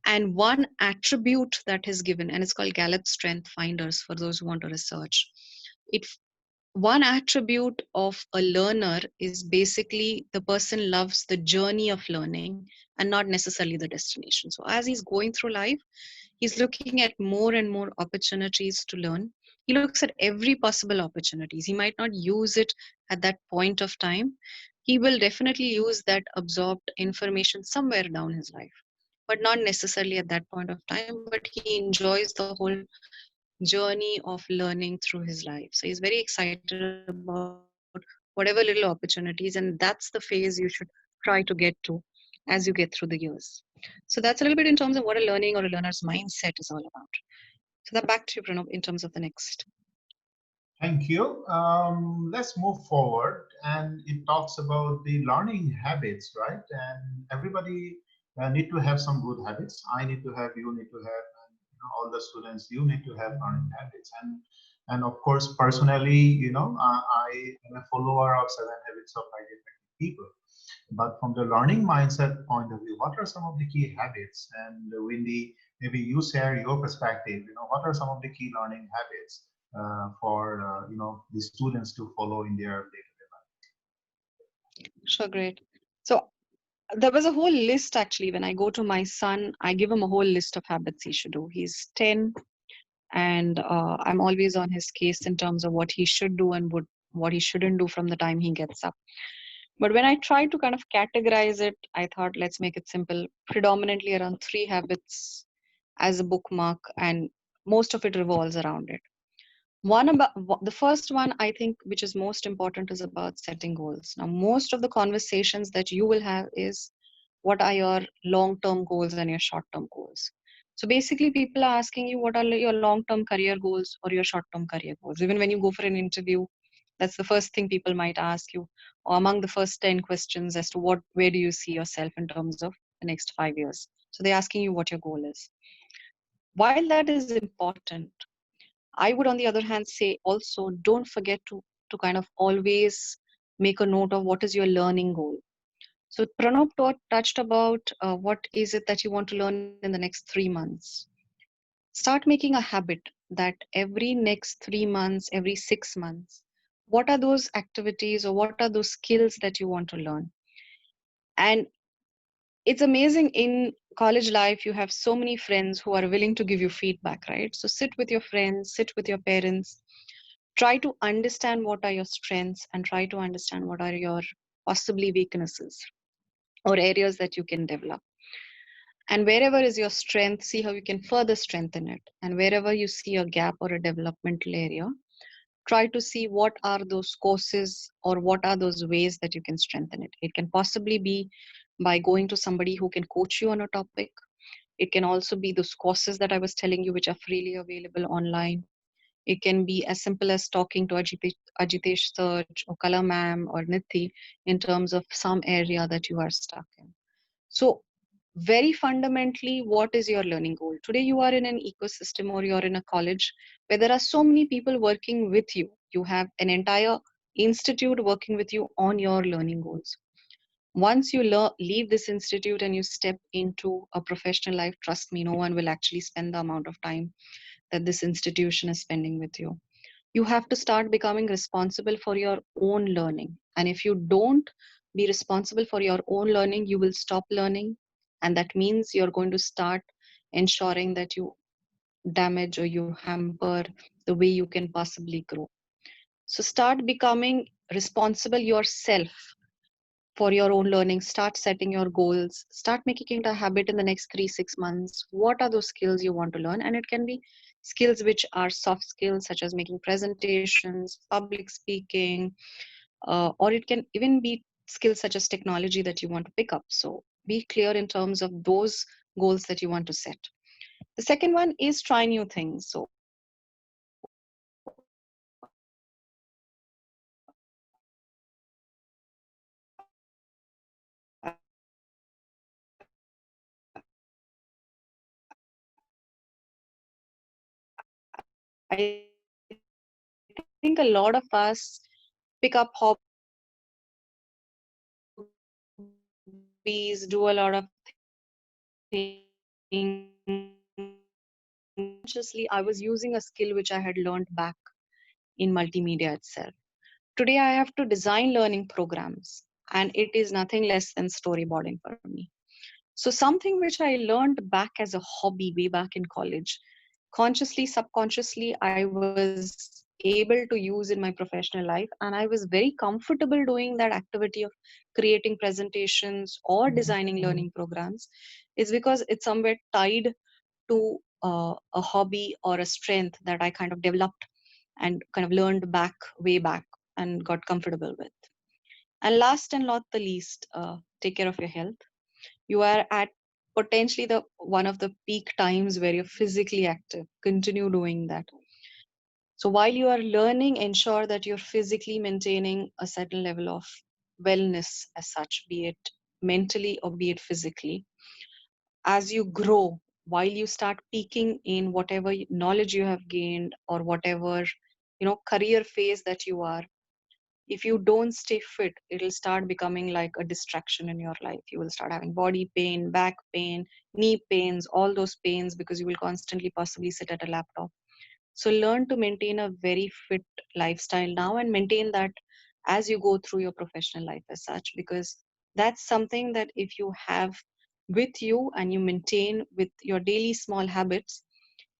And one attribute that is given, and it's called Gallup Strength Finders for those who want to research. It One attribute of a learner is basically the person loves the journey of learning and not necessarily the destination. So as he's going through life, he's looking at more and more opportunities to learn. He looks at every possible opportunities. He might not use it at that point of time. He will definitely use that absorbed information somewhere down his life, but not necessarily at that point of time. But he enjoys the whole journey of learning through his life. So he's very excited about whatever little opportunities, and that's the phase you should try to get to as you get through the years. So that's a little bit in terms of what a learning or a learner's mindset is all about. So that back to you, Pranav, in terms of the next. Thank you. Let's move forward, and it talks about the learning habits, right? And everybody need to have some good habits. I need to have, you need to have, and all the students, you need to have learning habits. And of course, personally, I am a follower of 7 Habits of Highly Effective People. But from the learning mindset point of view, what are some of the key habits? And Wendy, maybe you share your perspective. What are some of the key learning habits for the students to follow in their day-to-day Sure, great. So there was a whole list actually. When I go to my son, I give him a whole list of habits he should do. He's 10, and I'm always on his case in terms of what he should do and what he shouldn't do from the time he gets up. But when I tried to kind of categorize it, I thought, let's make it simple, predominantly around 3 habits as a bookmark, and most of it revolves around it. The first one, I think, which is most important, is about setting goals. Now, most of the conversations that you will have is what are your long-term goals and your short-term goals. So basically, people are asking you what are your long-term career goals or your short-term career goals. Even when you go for an interview, that's the first thing people might ask you, or among the first 10 questions as to where do you see yourself in terms of the next 5 years. So they're asking you what your goal is. While that is important, I would, on the other hand, say also don't forget to kind of always make a note of what is your learning goal. So Pranav touched about what is it that you want to learn in the next 3 months. Start making a habit that every next 3 months, every 6 months, what are those activities or what are those skills that you want to learn? And it's amazing in college life, you have so many friends who are willing to give you feedback, right? So sit with your friends, sit with your parents, try to understand what are your strengths and try to understand what are your possibly weaknesses or areas that you can develop. And wherever is your strength, see how you can further strengthen it. And wherever you see a gap or a developmental area, try to see what are those courses or what are those ways that you can strengthen it. It can possibly be by going to somebody who can coach you on a topic. It can also be those courses that I was telling you, which are freely available online. It can be as simple as talking to Ajitesh Search or Kala ma'am or Nithi in terms of some area that you are stuck in. So very fundamentally, what is your learning goal? Today, you are in an ecosystem or you're in a college where there are so many people working with you. You have an entire institute working with you on your learning goals. Once you leave this institute and you step into a professional life, trust me, no one will actually spend the amount of time that this institution is spending with you. You have to start becoming responsible for your own learning. And if you don't be responsible for your own learning, you will stop learning. And that means you're going to start ensuring that you damage or you hamper the way you can possibly grow. So start becoming responsible yourself for your own learning. Start setting your goals, start making it a habit in the next 3 6 months. What are those skills you want to learn? And it can be skills which are soft skills such as making presentations, public speaking, or it can even be skills such as technology that you want to pick up. So be clear in terms of those goals that you want to set. The second one is try new things. So I think a lot of us pick up hobbies, do a lot of things. Consciously, I was using a skill which I had learned back in multimedia itself. Today, I have to design learning programs, and it is nothing less than storyboarding for me. So, something which I learned back as a hobby way back in college, consciously, subconsciously, I was able to use in my professional life, and I was very comfortable doing that activity of creating presentations or designing learning programs, is because it's somewhere tied to a hobby or a strength that I kind of developed and kind of learned back way back and got comfortable with. And last and not the least, take care of your health. You are at potentially the one of the peak times where you're physically active. Continue doing that. So while you are learning, ensure that you're physically maintaining a certain level of wellness as such, be it mentally or be it physically. As you grow, while you start peaking in whatever knowledge you have gained or whatever career phase that you are, if you don't stay fit, it'll start becoming like a distraction in your life. You will start having body pain, back pain, knee pains, all those pains, because you will constantly possibly sit at a laptop. So learn to maintain a very fit lifestyle now and maintain that as you go through your professional life as such, because that's something that if you have with you and you maintain with your daily small habits,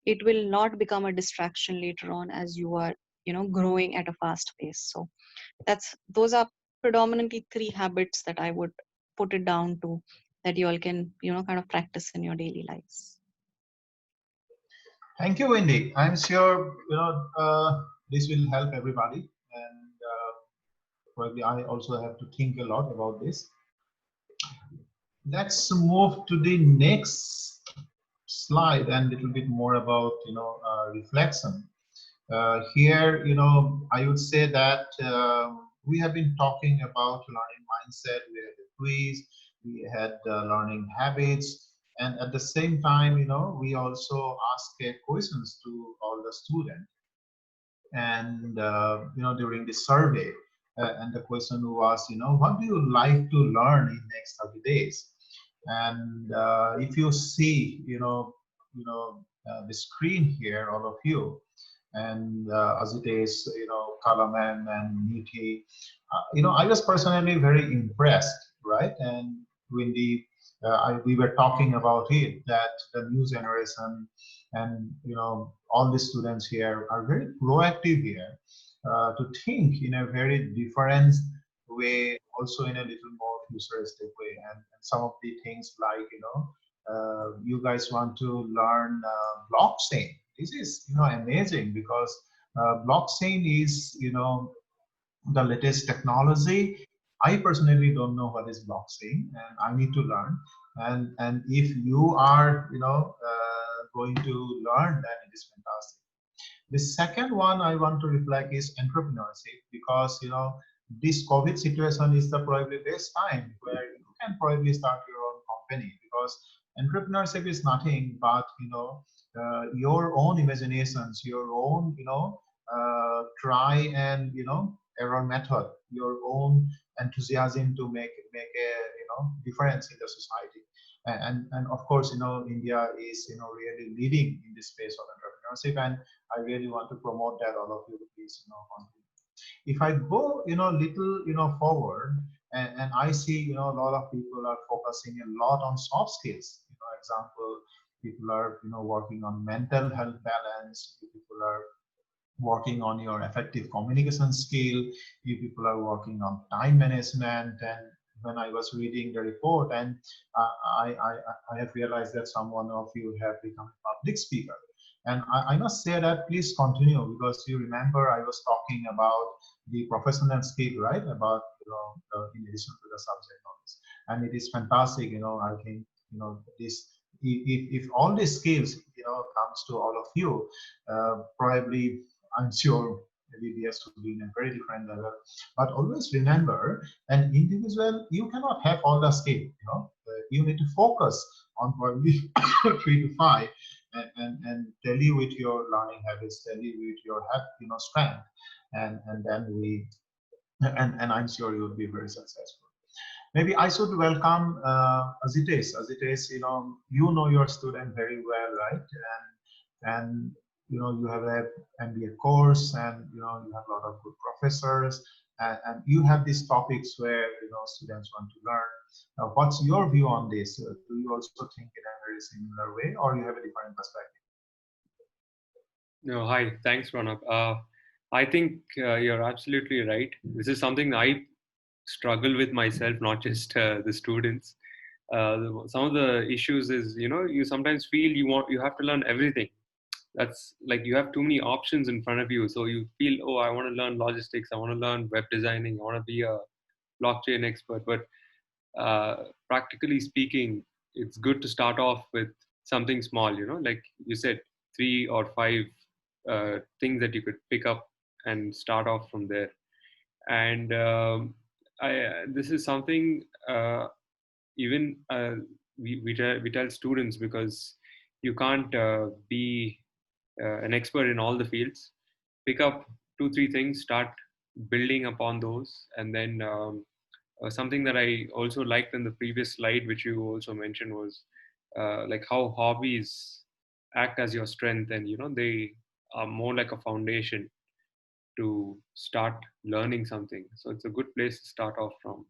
it will not become a distraction later on as you are growing at a fast pace. So those are predominantly three habits that I would put it down to, that you all can kind of practice in your daily lives. Thank you, Wendy. I'm sure this will help everybody, and probably I also have to think a lot about this. Let's move to the next slide and a little bit more about reflection. Here, I would say that we have been talking about learning mindset. We had the quiz, we had learning habits, and at the same time, we also ask questions to all the students. And during the survey, and the question was, what do you like to learn in next 30 days? And if you see, the screen here, all of you, and as it is, Kalaman and Niti, I was personally very impressed, right? And when we were talking about it, that the new generation and all the students here are very proactive here, to think in a very different way, also in a little more futuristic way. And some of the things like you guys want to learn blockchain. This is amazing, because blockchain is the latest technology. I personally don't know what is blockchain, and I need to learn. And if you are going to learn, then it is fantastic. The second one I want to reflect is entrepreneurship, because this COVID situation is the probably best time where you can probably start your own company, because entrepreneurship is nothing but your own imaginations, your own try and error method, your own enthusiasm to make a difference in the society. And of course, India is really leading in this space of entrepreneurship, and I really want to promote that. All of you, please, continue. If I go little forward, and I see a lot of people are focusing a lot on soft skills. Example, people are working on mental health balance. People are working on your effective communication skill. You people are working on time management. And when I was reading the report, and I have realized that someone of you have become a public speaker. And I must say that please continue, because you remember I was talking about the professional skill, right? About in addition to the subject knowledge, and it is fantastic. I think this, if all these skills comes to all of you, probably I'm sure ABBS will be in a very different level. But always remember, an individual, you cannot have all the skill. You need to focus on probably 3 to 5, and tell you with your learning habits, tell you with your strength, and then and I'm sure you will be very successful. Maybe I should welcome Azitesh. Azitesh, you know your student very well, right? And you have a MBA course, and you have a lot of good professors, and you have these topics where students want to learn. Now, what's your view on this? Do you also think in a very similar way, or you have a different perspective? No, hi. Thanks, Pronob. I think you're absolutely right. This is something I struggle with myself, not just the students. Some of the issues is, you sometimes feel you have to learn everything. That's like you have too many options in front of you. So you feel, oh, I want to learn logistics. I want to learn web designing. I want to be a blockchain expert. But practically speaking, it's good to start off with something small, like you said, 3 or 5 things that you could pick up and start off from there. And this is something even we tell students, because you can't be an expert in all the fields. Pick up 2 3 things, start building upon those, and then something that I also liked in the previous slide, which you also mentioned, was like how hobbies act as your strength, and they are more like a foundation to start learning something. So it's a good place to start off from.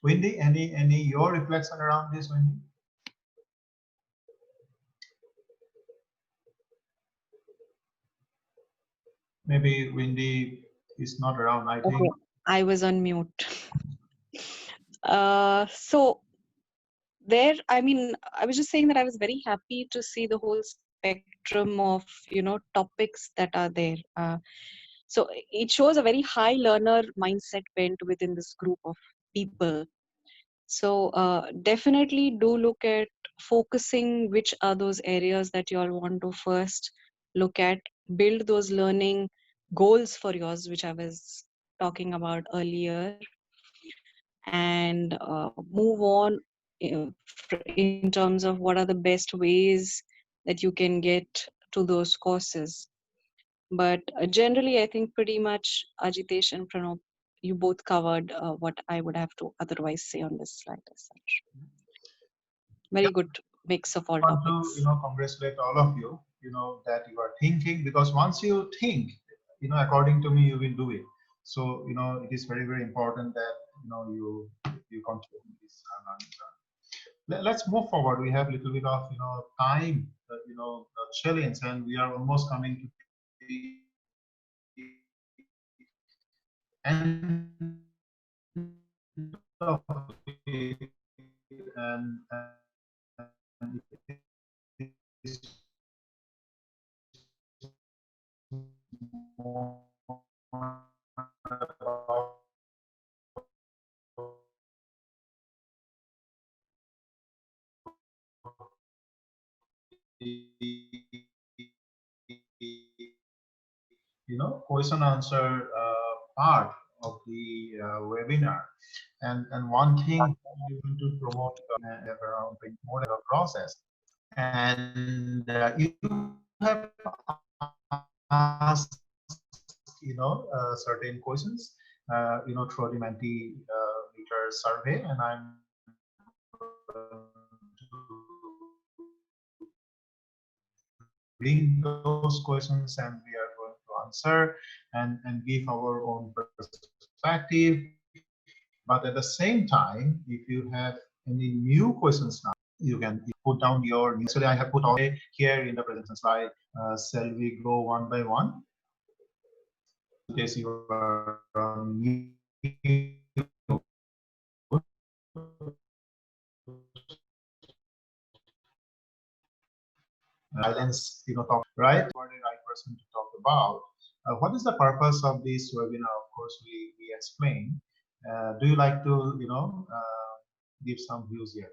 Wendy, any your reflection around this, Wendy? Maybe Wendy is not around, I think. Okay, I was on mute. So there, I mean, I was just saying that I was very happy to see the whole spectrum of, topics that are there. So it shows a very high learner mindset bent within this group of people. So definitely do look at focusing which are those areas that you all want to first look at, build those learning goals for yours, which I was talking about earlier, and move on in terms of what are the best ways that you can get to those courses. But generally, I think pretty much Ajitesh and Pronob, you both covered what I would have to otherwise say on this slide as such. Very good mix of all I want topics. to congratulate all of you, that you are thinking, because once you think, according to me, you will do it. So it is very, very important that you continue this learning. Let's move forward. We have a little bit of time, challenge, and we are almost coming to the end of it, and it's more about question answer part of the webinar. And one thing we want to promote around more of a process. And you have asked, certain questions, through the Mentimeter survey, and I'm bring those questions and we are going to answer and give our own perspective. But at the same time, if you have any new questions now, you can put down your new. Actually, I have put all here in the presentation slide. Shall we go one by one? In case you are on mute. Silence, talk, right? You are the right person to talk about. What is the purpose of this webinar? Of course, we explain. Do you like to, give some views here?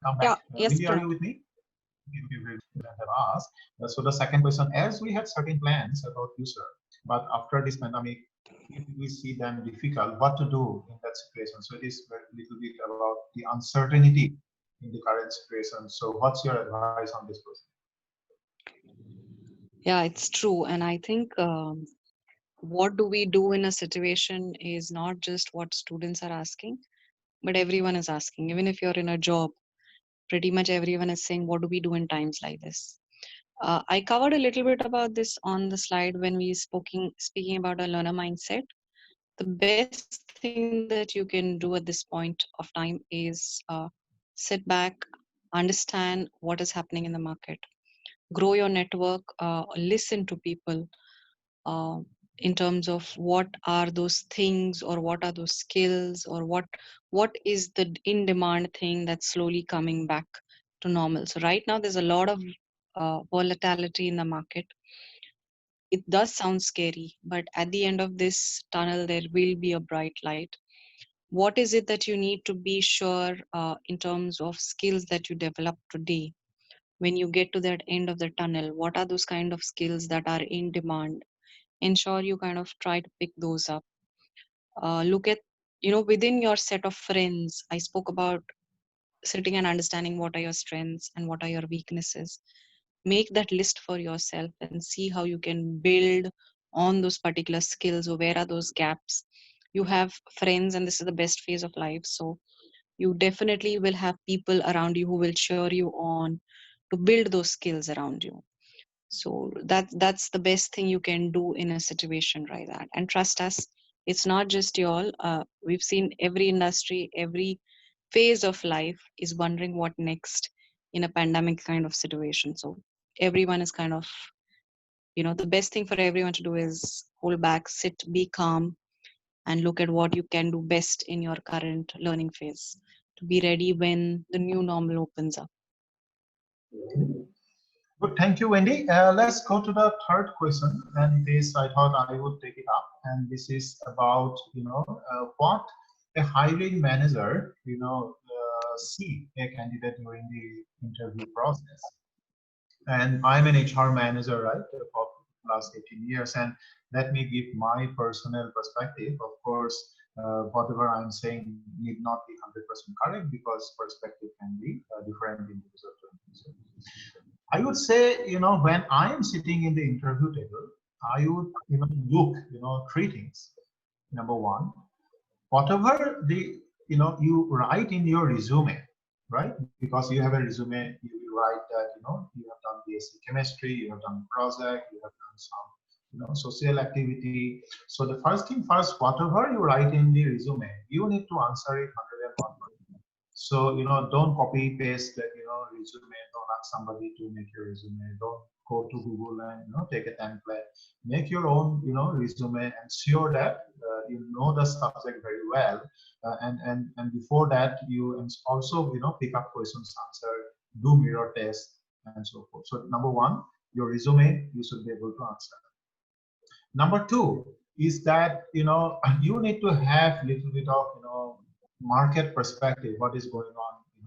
Come Yeah, back. yes, Wendy, are Pranab. you with me? Have asked. So the second question, as we had certain plans about user, but after this pandemic, if we see them difficult, what to do in that situation? So it is a little bit about the uncertainty in the current situation. So what's your advice on this question? Yeah, it's true. And I think what do we do in a situation is not just what students are asking, but everyone is asking. Even if you're in a job, pretty much everyone is saying, what do we do in times like this? I covered a little bit about this on the slide when we speaking about a learner mindset. The best thing that you can do at this point of time is sit back, understand what is happening in the market, grow your network, listen to people uh, in terms of what are those things or what are those skills or what is the in demand thing that's slowly coming back to normal. So right now there's a lot of volatility in the market. It does sound scary, but at the end of this tunnel there will be a bright light. What is it that you need to be sure in terms of skills that you develop today? When you get to that end of the tunnel, what are those kind of skills that are in demand? Ensure you kind of try to pick those up. Look at, within your set of friends, I spoke about sitting and understanding what are your strengths and what are your weaknesses. Make that list for yourself and see how you can build on those particular skills, or where are those gaps. You have friends and this is the best phase of life, so you definitely will have people around you who will cheer you on to build those skills around you. So that's the best thing you can do in a situation like that. And trust us, it's not just y'all. We've seen every industry, every phase of life is wondering what next in a pandemic kind of situation. So everyone is kind of, the best thing for everyone to do is hold back, sit, be calm, and look at what you can do best in your current learning phase to be ready when the new normal opens up. Good, thank you, Wendy. Let's go to the third question, and this I thought I would take it up, and this is about what a hiring manager see a candidate during the interview process. And I'm an HR manager, right, for the last 18 years, and let me give my personal perspective. Of course, whatever I'm saying need not be 100% correct because perspective can be different in user to user. I would say, when I am sitting in the interview table, I would, look, three things. Number one, whatever you write in your resume, right? Because you have a resume, you will write that, you have done BSc chemistry, you have done project, you have done some, social activity. So the first thing first, whatever you write in the resume, you need to answer it 101%. So, don't copy paste that, resume. Don't ask somebody to make your resume. Don't go to Google and take a template. Make your own resume. Ensure that you know the subject very well, and before that you also pick up questions, answer, do mirror test, and so forth. So number one, your resume you should be able to answer. Number two is that you need to have little bit of market perspective, what is going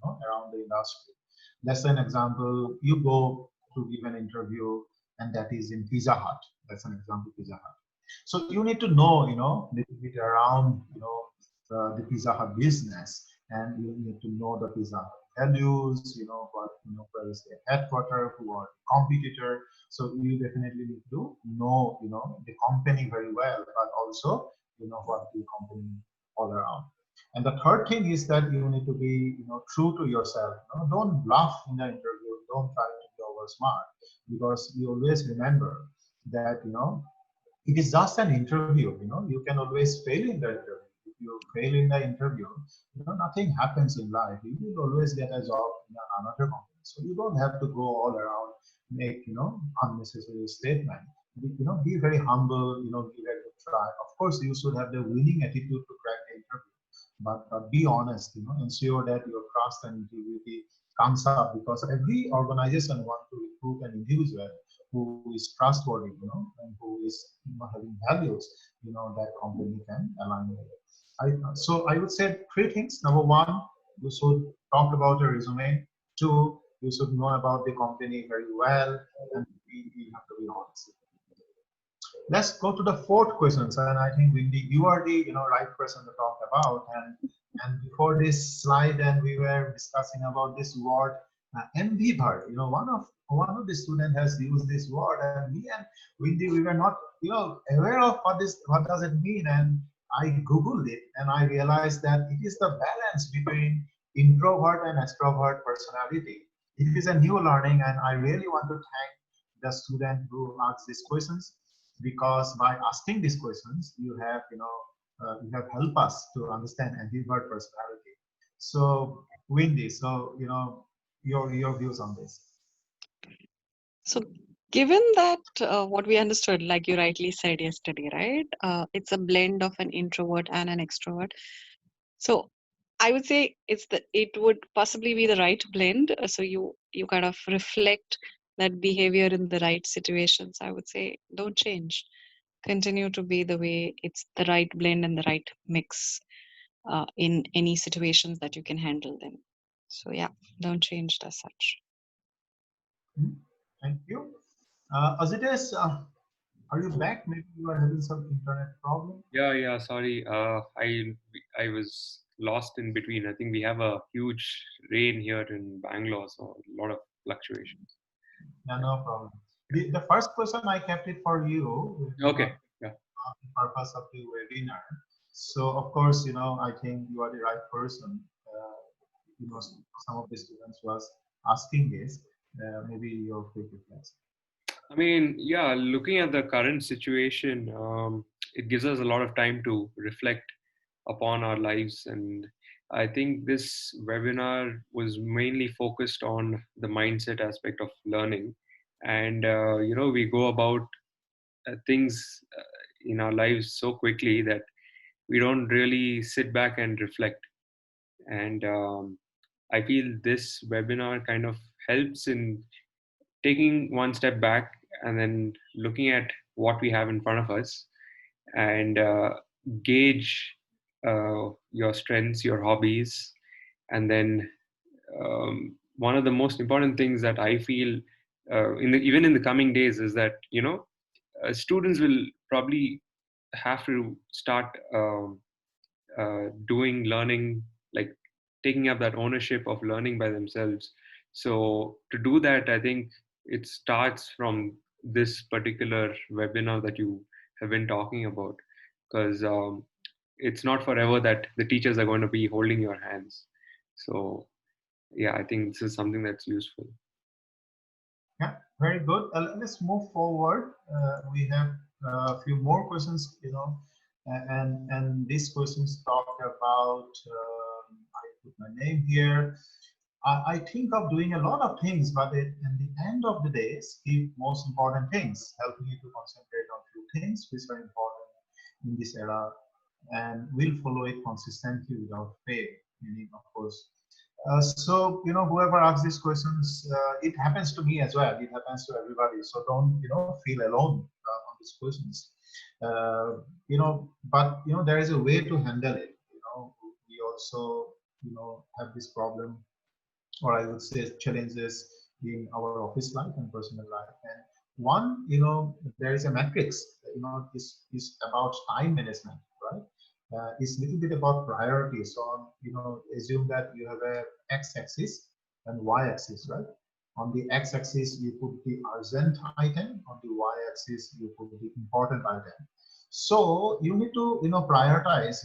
on around the industry. Let's say an example, you go to give an interview and that is in Pizza Hut. That's an example, Pizza Hut. So you need to know little bit around the Pizza Hut business, and you need to know the Pizza Hut values, what where is the headquarter, who are the competitor. So you definitely need to know the company very well, but also what the company all around. And the third thing is that you need to be true to yourself. Don't bluff in the interview. Don't try to be over smart, because you always remember that it is just an interview. You can always fail in the interview. If you fail in the interview, nothing happens in life. You will always get a job in another company. So you don't have to go all around, make unnecessary statement. Be very humble. Give it a try. Of course, you should have the winning attitude to crack the interview, but be honest. Ensure that your trust and integrity comes up, because every organization wants to recruit an individual who is trustworthy, and who is having values, that company can align with. So I would say three things. Number one, you should talk about your resume. Two, you should know about the company very well, and three, you have to be honest. Let's go to the fourth question, and I think Wendy, you are the right person to talk about. And before this slide, and we were discussing about this word ambivert. One of the students has used this word, and me and Wendy, we were not aware of what does it mean. And I googled it, and I realized that it is the balance between introvert and extrovert personality. It is a new learning, and I really want to thank the student who asked these questions, because by asking these questions, you have helped us to understand ambivert personality. So Wendy, so your views on this. So, given that what we understood, like you rightly said yesterday, right? It's a blend of an introvert and an extrovert. So, I would say it would possibly be the right blend. So you kind of reflect that behavior in the right situations. I would say don't change. Continue to be the way it's the right blend and the right mix in any situations that you can handle them. So yeah, don't change as such. Thank you. Azides, are you back? Maybe you are having some internet problem. Yeah. Sorry. I was lost in between. I think we have a huge rain here in Bangalore, so a lot of fluctuations. Yeah, no problem. The first question I kept it for you. Okay. Yeah. The purpose of the webinar. So of course, I think you are the right person. Some of the students was asking this. Maybe your quick reflection. I mean, yeah, looking at the current situation, it gives us a lot of time to reflect upon our lives. And I think this webinar was mainly focused on the mindset aspect of learning. And, we go about things in our lives so quickly that we don't really sit back and reflect. And I feel this webinar kind of helps in taking one step back and then looking at what we have in front of us and gauge your strengths, your hobbies, and then one of the most important things that I feel even in the coming days is that students will probably have to start doing learning, like taking up that ownership of learning by themselves. So to do that, I think it starts from this particular webinar that you have been talking about, because it's not forever that the teachers are going to be holding your hands. So yeah, I think this is something that's useful. Yeah, very good. Let's move forward. We have a few more questions, and these questions talk about. I put my name here. I think of doing a lot of things, but in the end of the day, skip most important things, help me to concentrate on few things which are important in this era, and will follow it consistently without fail, meaning, of course. So, whoever asks these questions, it happens to me as well. It happens to everybody. So don't, feel alone on these questions. But, there is a way to handle it. We also, have this problem, or I would say challenges in our office life and personal life. And one, there is a matrix, is about time management, right? It's a little bit about priorities. So, assume that you have a x-axis and y-axis, right? On the x-axis, you put the urgent item. On the y-axis, you put the important item. So you need to, prioritize,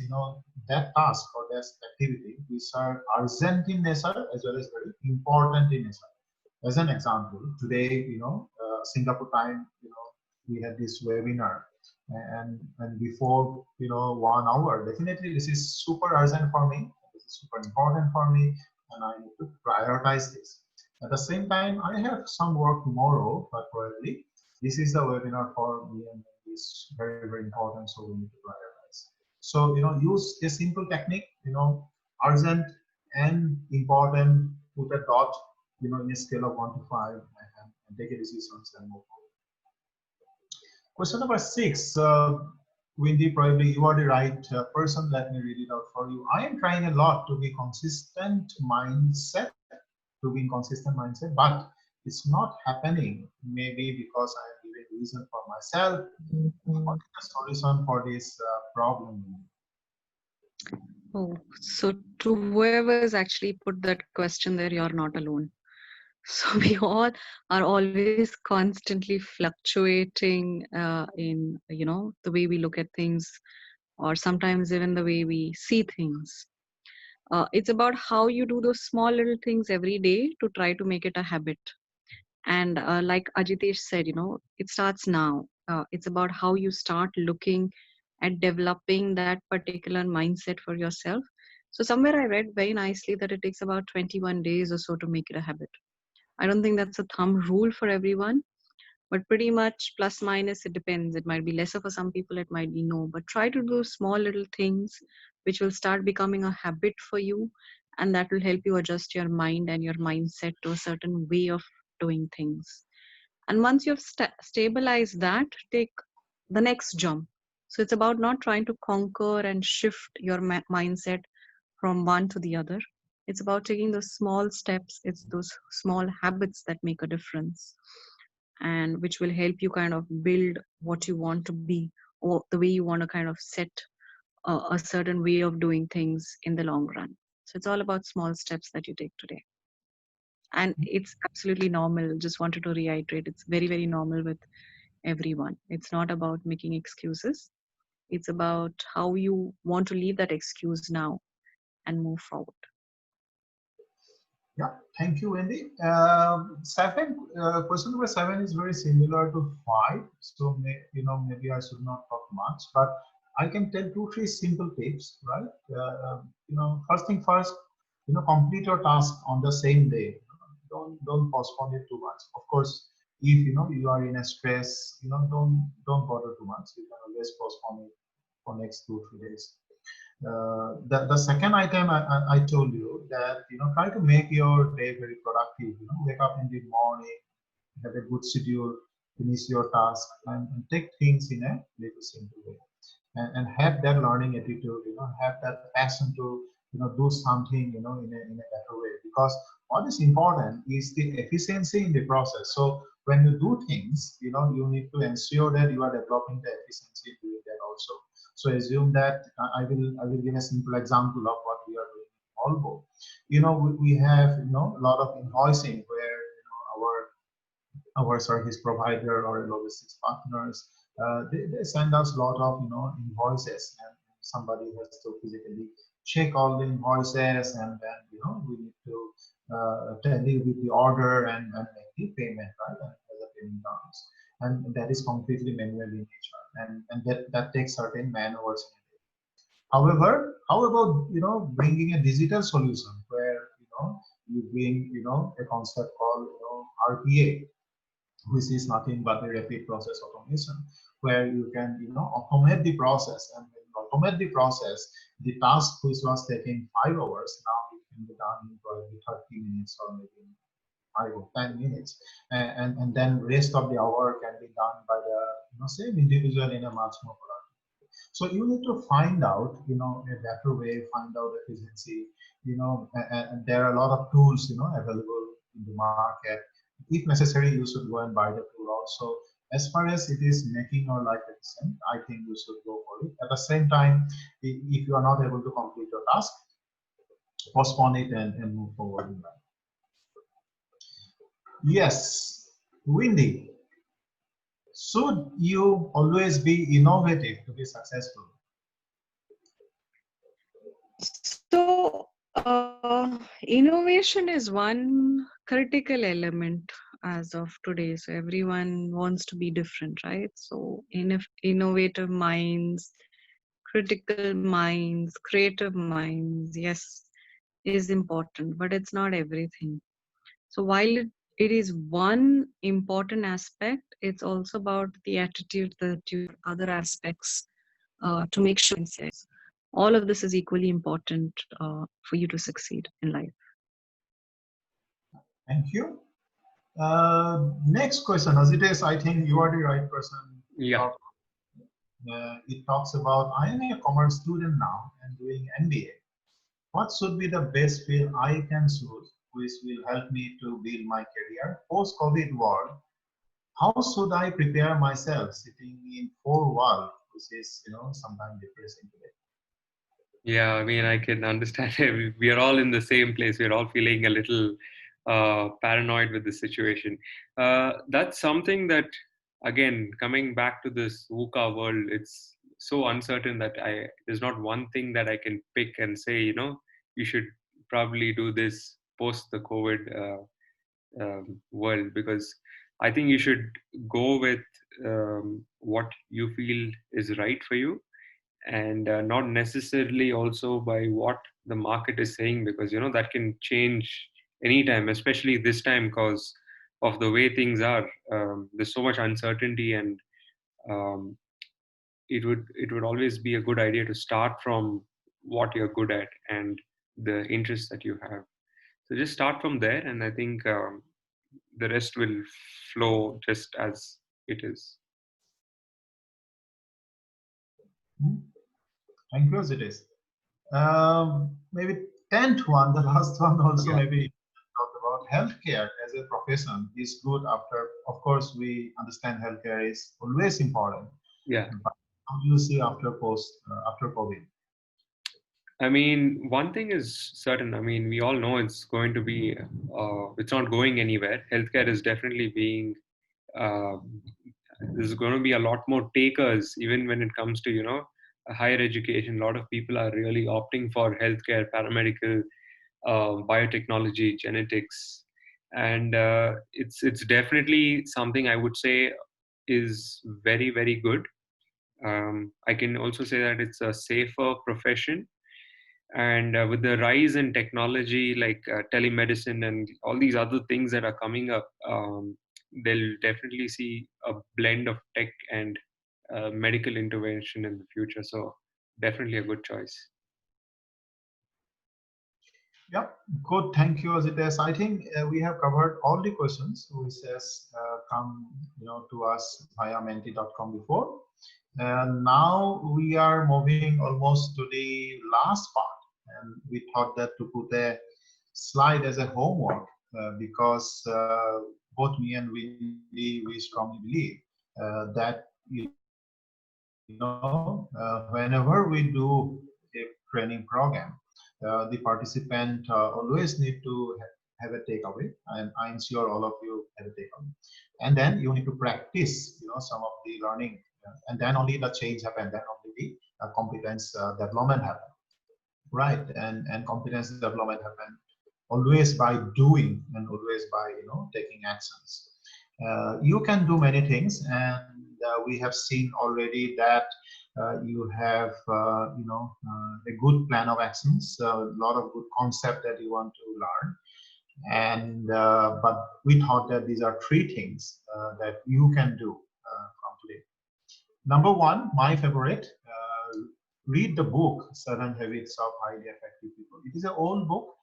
that task or that activity which are urgent in nature as well as very important in nature. As an example, today, Singapore time, we had this webinar, and before, 1 hour, definitely this is super urgent for me. This is super important for me, and I need to prioritize this. At the same time, I have some work tomorrow, but probably this is the webinar for me, and it's very, very important, so we need to prioritize. So, use a simple technique, urgent and important, put a dot, in a scale of 1 to 5, and take a decision and move forward. Question number 6, Wendy, probably you are the right person. Let me read it out for you. I am trying a lot to be consistent mindset, but it's not happening. Maybe because I am giving reason for myself. What is the solution for this problem? Oh, so to whoever's actually put that question there, you're not alone. So we all are always constantly fluctuating in, the way we look at things, or sometimes even the way we see things. It's about how you do those small little things every day to try to make it a habit. And like Ajitesh said, it starts now. It's about how you start looking at developing that particular mindset for yourself. So somewhere I read very nicely that it takes about 21 days or so to make it a habit. I don't think that's a thumb rule for everyone, but pretty much plus minus, it depends. It might be lesser for some people, it might be no. But try to do small little things which will start becoming a habit for you, and that will help you adjust your mind and your mindset to a certain way of doing things. And once you've stabilized that, take the next jump. So it's about not trying to conquer and shift your mindset from one to the other. It's about taking those small steps. It's those small habits that make a difference, and which will help you kind of build what you want to be, or the way you want to kind of set a certain way of doing things in the long run. So it's all about small steps that you take today. And it's absolutely normal. Just wanted to reiterate, it's very, very normal with everyone. It's not about making excuses. It's about how you want to leave that excuse now and move forward. Yeah, thank you, Wendy. Question number 7 is very similar to 5. So, maybe I should not talk much, but I can tell 2, 3 simple tips, right? First thing first, complete your task on the same day. Don't postpone it too much. Of course, if you are in a stress, don't bother too much. You can always postpone it for next 2, 3 days. The second item I told you that try to make your day very productive. Wake up in the morning, have a good schedule, finish your task, and take things in a little simple way, and have that learning attitude. Have that passion to do something in a better way, because what is important is the efficiency in the process. So when you do things, you need to ensure that you are developing the efficiency doing that also. So assume that I will give a simple example of what we are doing in Volvo. We have a lot of invoicing where our service provider or logistics partners, they send us a lot of invoices, and somebody has to physically check all the invoices, and then we need to tally with the order and make the payment, right? And the payment terms, and that is completely manual in nature, and that takes certain man hours. However, how about bringing a digital solution where you bring, a concept called, RPA, which is nothing but a rapid process automation, where you can, automate the process. And when you automate the process, the task which was taking 5 hours, now it can be done in probably 30 minutes or maybe 5 or 10 minutes. And then rest of the hour can be done by the, same individual in a much more productive. So you need to find out, a better way, find out efficiency, and there are a lot of tools, available in the market. If necessary, you should go and buy the tool also. As far as it is making your life efficient, I think you should go for it. At the same time, if you are not able to complete your task, postpone it and move forward in life. Yes, Wendy, should you always be innovative to be successful? So, innovation is one critical element as of today. So, everyone wants to be different, right? So, innovative minds, critical minds, creative minds, yes, is important, but it's not everything. So, while it is one important aspect, it's also about the attitude, the other aspects to make sure all of this is equally important for you to succeed in life. Thank you. Next question, as it is, I think you are the right person. Yeah. It talks about, I am a commerce student now and doing MBA. What should be the best field I can choose, which will help me to build my career post-COVID world? How should I prepare myself sitting in 4 walls, which is, sometimes depressing today? Yeah, I mean, I can understand. We are all in the same place. We're all feeling a little paranoid with the situation. That's something that, again, coming back to this VUCA world, it's so uncertain that there's not one thing that I can pick and say, you should probably do this post the COVID world, because I think you should go with what you feel is right for you, and not necessarily also by what the market is saying, because that can change anytime, especially this time because of the way things are. There's so much uncertainty, and um, it would always be a good idea to start from what you're good at and the interests that you have. So just start from there, and I think the rest will flow just as it is. Thank you, as it is. Maybe 10th one, the last one also, Yeah. maybe talk about healthcare as a profession is good after, of course, we understand healthcare is always important. Yeah. But how do you see after COVID? I mean, one thing is certain. I mean, we all know it's going to be, it's not going anywhere. Healthcare is definitely being, uh, there's going to be a lot more takers, even when it comes to, higher education. A lot of people are really opting for healthcare, paramedical, biotechnology, genetics. And it's definitely something I would say is very, very good. I can also say that it's a safer profession, and with the rise in technology like telemedicine and all these other things that are coming up, they'll definitely see a blend of tech and medical intervention in the future. So definitely a good choice. Yep, good. Thank you, Azites. I think we have covered all the questions which has come, to us via menti.com before. And now we are moving almost to the last part, and we thought that to put a slide as a homework because both me and Wendy, we strongly believe that whenever we do a training program, the participant always need to have a takeaway, and I'm sure all of you have a takeaway. And then you need to practice, some of the learning, and then only the change happen. Then only the competence development happen, right? And competence development happen always by doing and always by taking actions. You can do many things, and we have seen already that you have a good plan of actions, a lot of good concept that you want to learn. And but we thought that these are three things that you can do from today. Number one, my favorite, read the book, Seven Habits of Highly Effective People. It is an old book,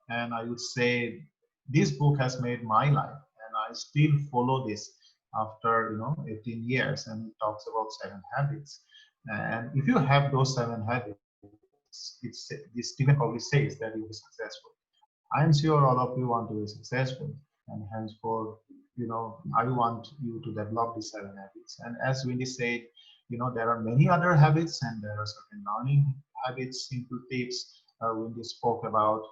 and I would say this book has made my life, and I still follow this after 18 years, and it talks about seven habits. And if you have those seven habits, this Stephen Covey says that you'll be successful. I am sure all of you want to be successful, and henceforth, I want you to develop these seven habits. And as Wendy said, there are many other habits, and there are certain learning habits, simple tips Wendy spoke about,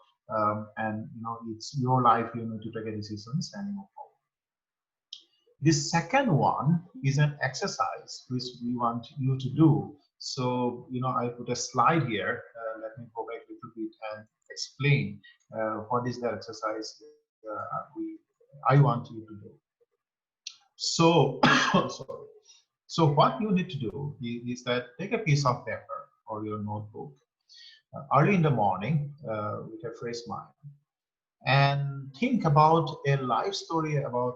and it's your life. You need to take a decisions and move forward. The second one is an exercise which we want you to do. So, I put a slide here. Let me go back a little bit and explain what is the exercise I want you to do. So, sorry. So what you need to do is that take a piece of paper or your notebook early in the morning with a fresh mind, and think about a life story about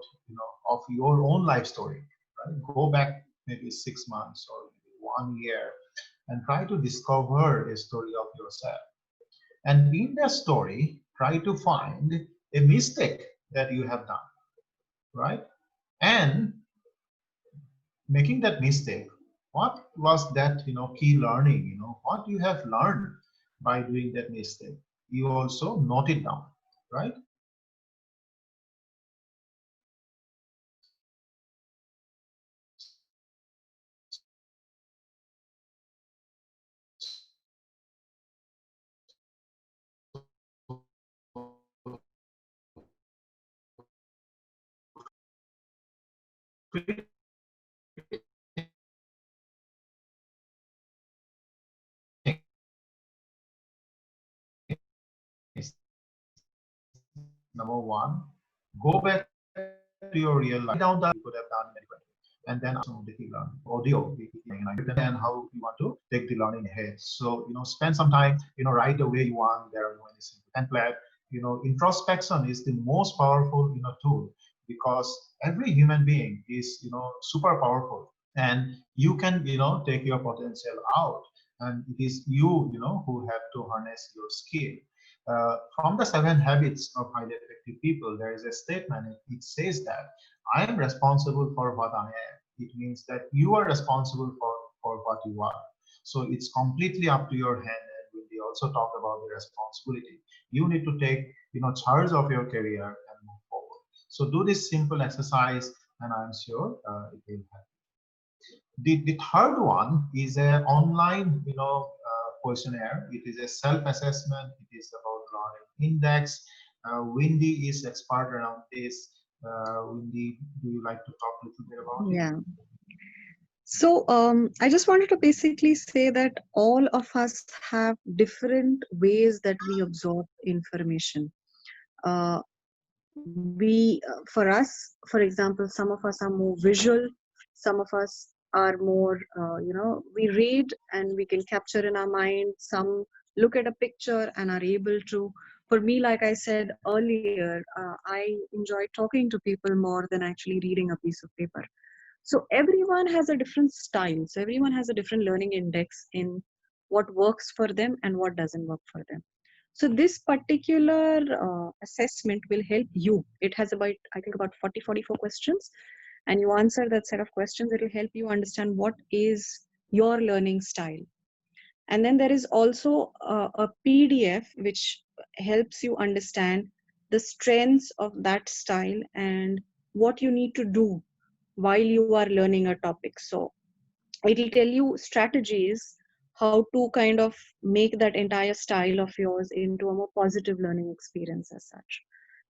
of your own life story, right? Go back maybe 6 months or maybe 1 year and try to discover a story of yourself, and in that story try to find a mistake that you have done, right? And making that mistake, what was that key learning, what you have learned by doing that mistake, you also note it down, right? Number one, go back to your real life. Write down the you could have done in a different way. And then also the key learning audio, and how you want to take the learning ahead. So, spend some time, write the way you want. There are no any simple template. Introspection is the most powerful, tool, because every human being is, super powerful, and you can, take your potential out. And it is you, who have to harness your skill. From the seven habits of highly effective people, there is a statement. It says that I am responsible for what I am. It means that you are responsible for what you are. So it's completely up to your hand. And we also talk about the responsibility. You need to take, charge of your career and move forward. So do this simple exercise, and I'm sure it will help. The third one is an online, questionnaire. It is a self-assessment. It is about learning index. Wendy is expert around this. Wendy, do you like to talk a little bit about it? Yeah. So I just wanted to basically say that all of us have different ways that we absorb information. For us, for example, some of us are more visual, some of us are more, we read and we can capture in our mind. Some look at a picture and are able to. For me, like I said earlier, I enjoy talking to people more than actually reading a piece of paper. So everyone has a different style. So everyone has a different learning index in what works for them and what doesn't work for them. So this particular assessment will help you. It has about, I think, about 44 questions. And you answer that set of questions. It will help you understand what is your learning style. And then there is also a PDF which helps you understand the strengths of that style and what you need to do while you are learning a topic. So it will tell you strategies how to kind of make that entire style of yours into a more positive learning experience as such.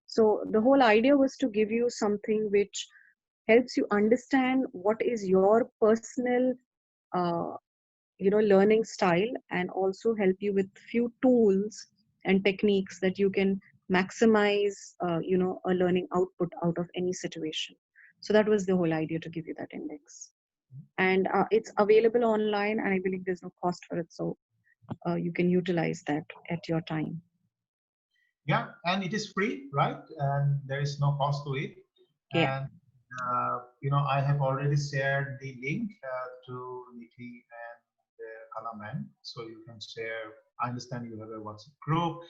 So the whole idea was to give you something which helps you understand what is your personal uh, learning style, and also help you with few tools and techniques that you can maximize a learning output out of any situation. So that was the whole idea, to give you that index. And it's available online, and I believe there's no cost for it, so you can utilize that at your time. Yeah, and it is free, right? And there is no cost to it. Yeah. And I have already shared the link to Niti and Kalaman, so you can share. I understand you have a WhatsApp group,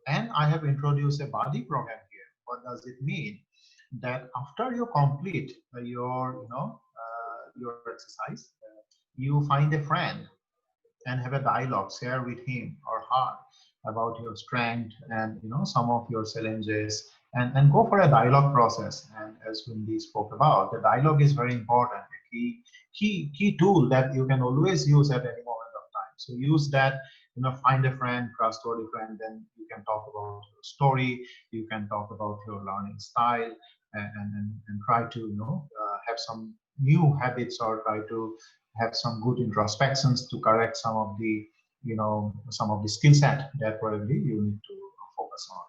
and I have introduced a buddy program here. What does it mean? That after you complete your exercise, you find a friend and have a dialogue, share with him or her about your strength and some of your challenges, and go for a dialogue process. And as Wendy spoke about, the dialogue is very important, a key tool that you can always use at any moment of time. So use that, find a friend, trustworthy friend, then you can talk about your story, you can talk about your learning style, and try to have some new habits, or try to have some good introspections to correct some of the skill set that probably you need to focus on.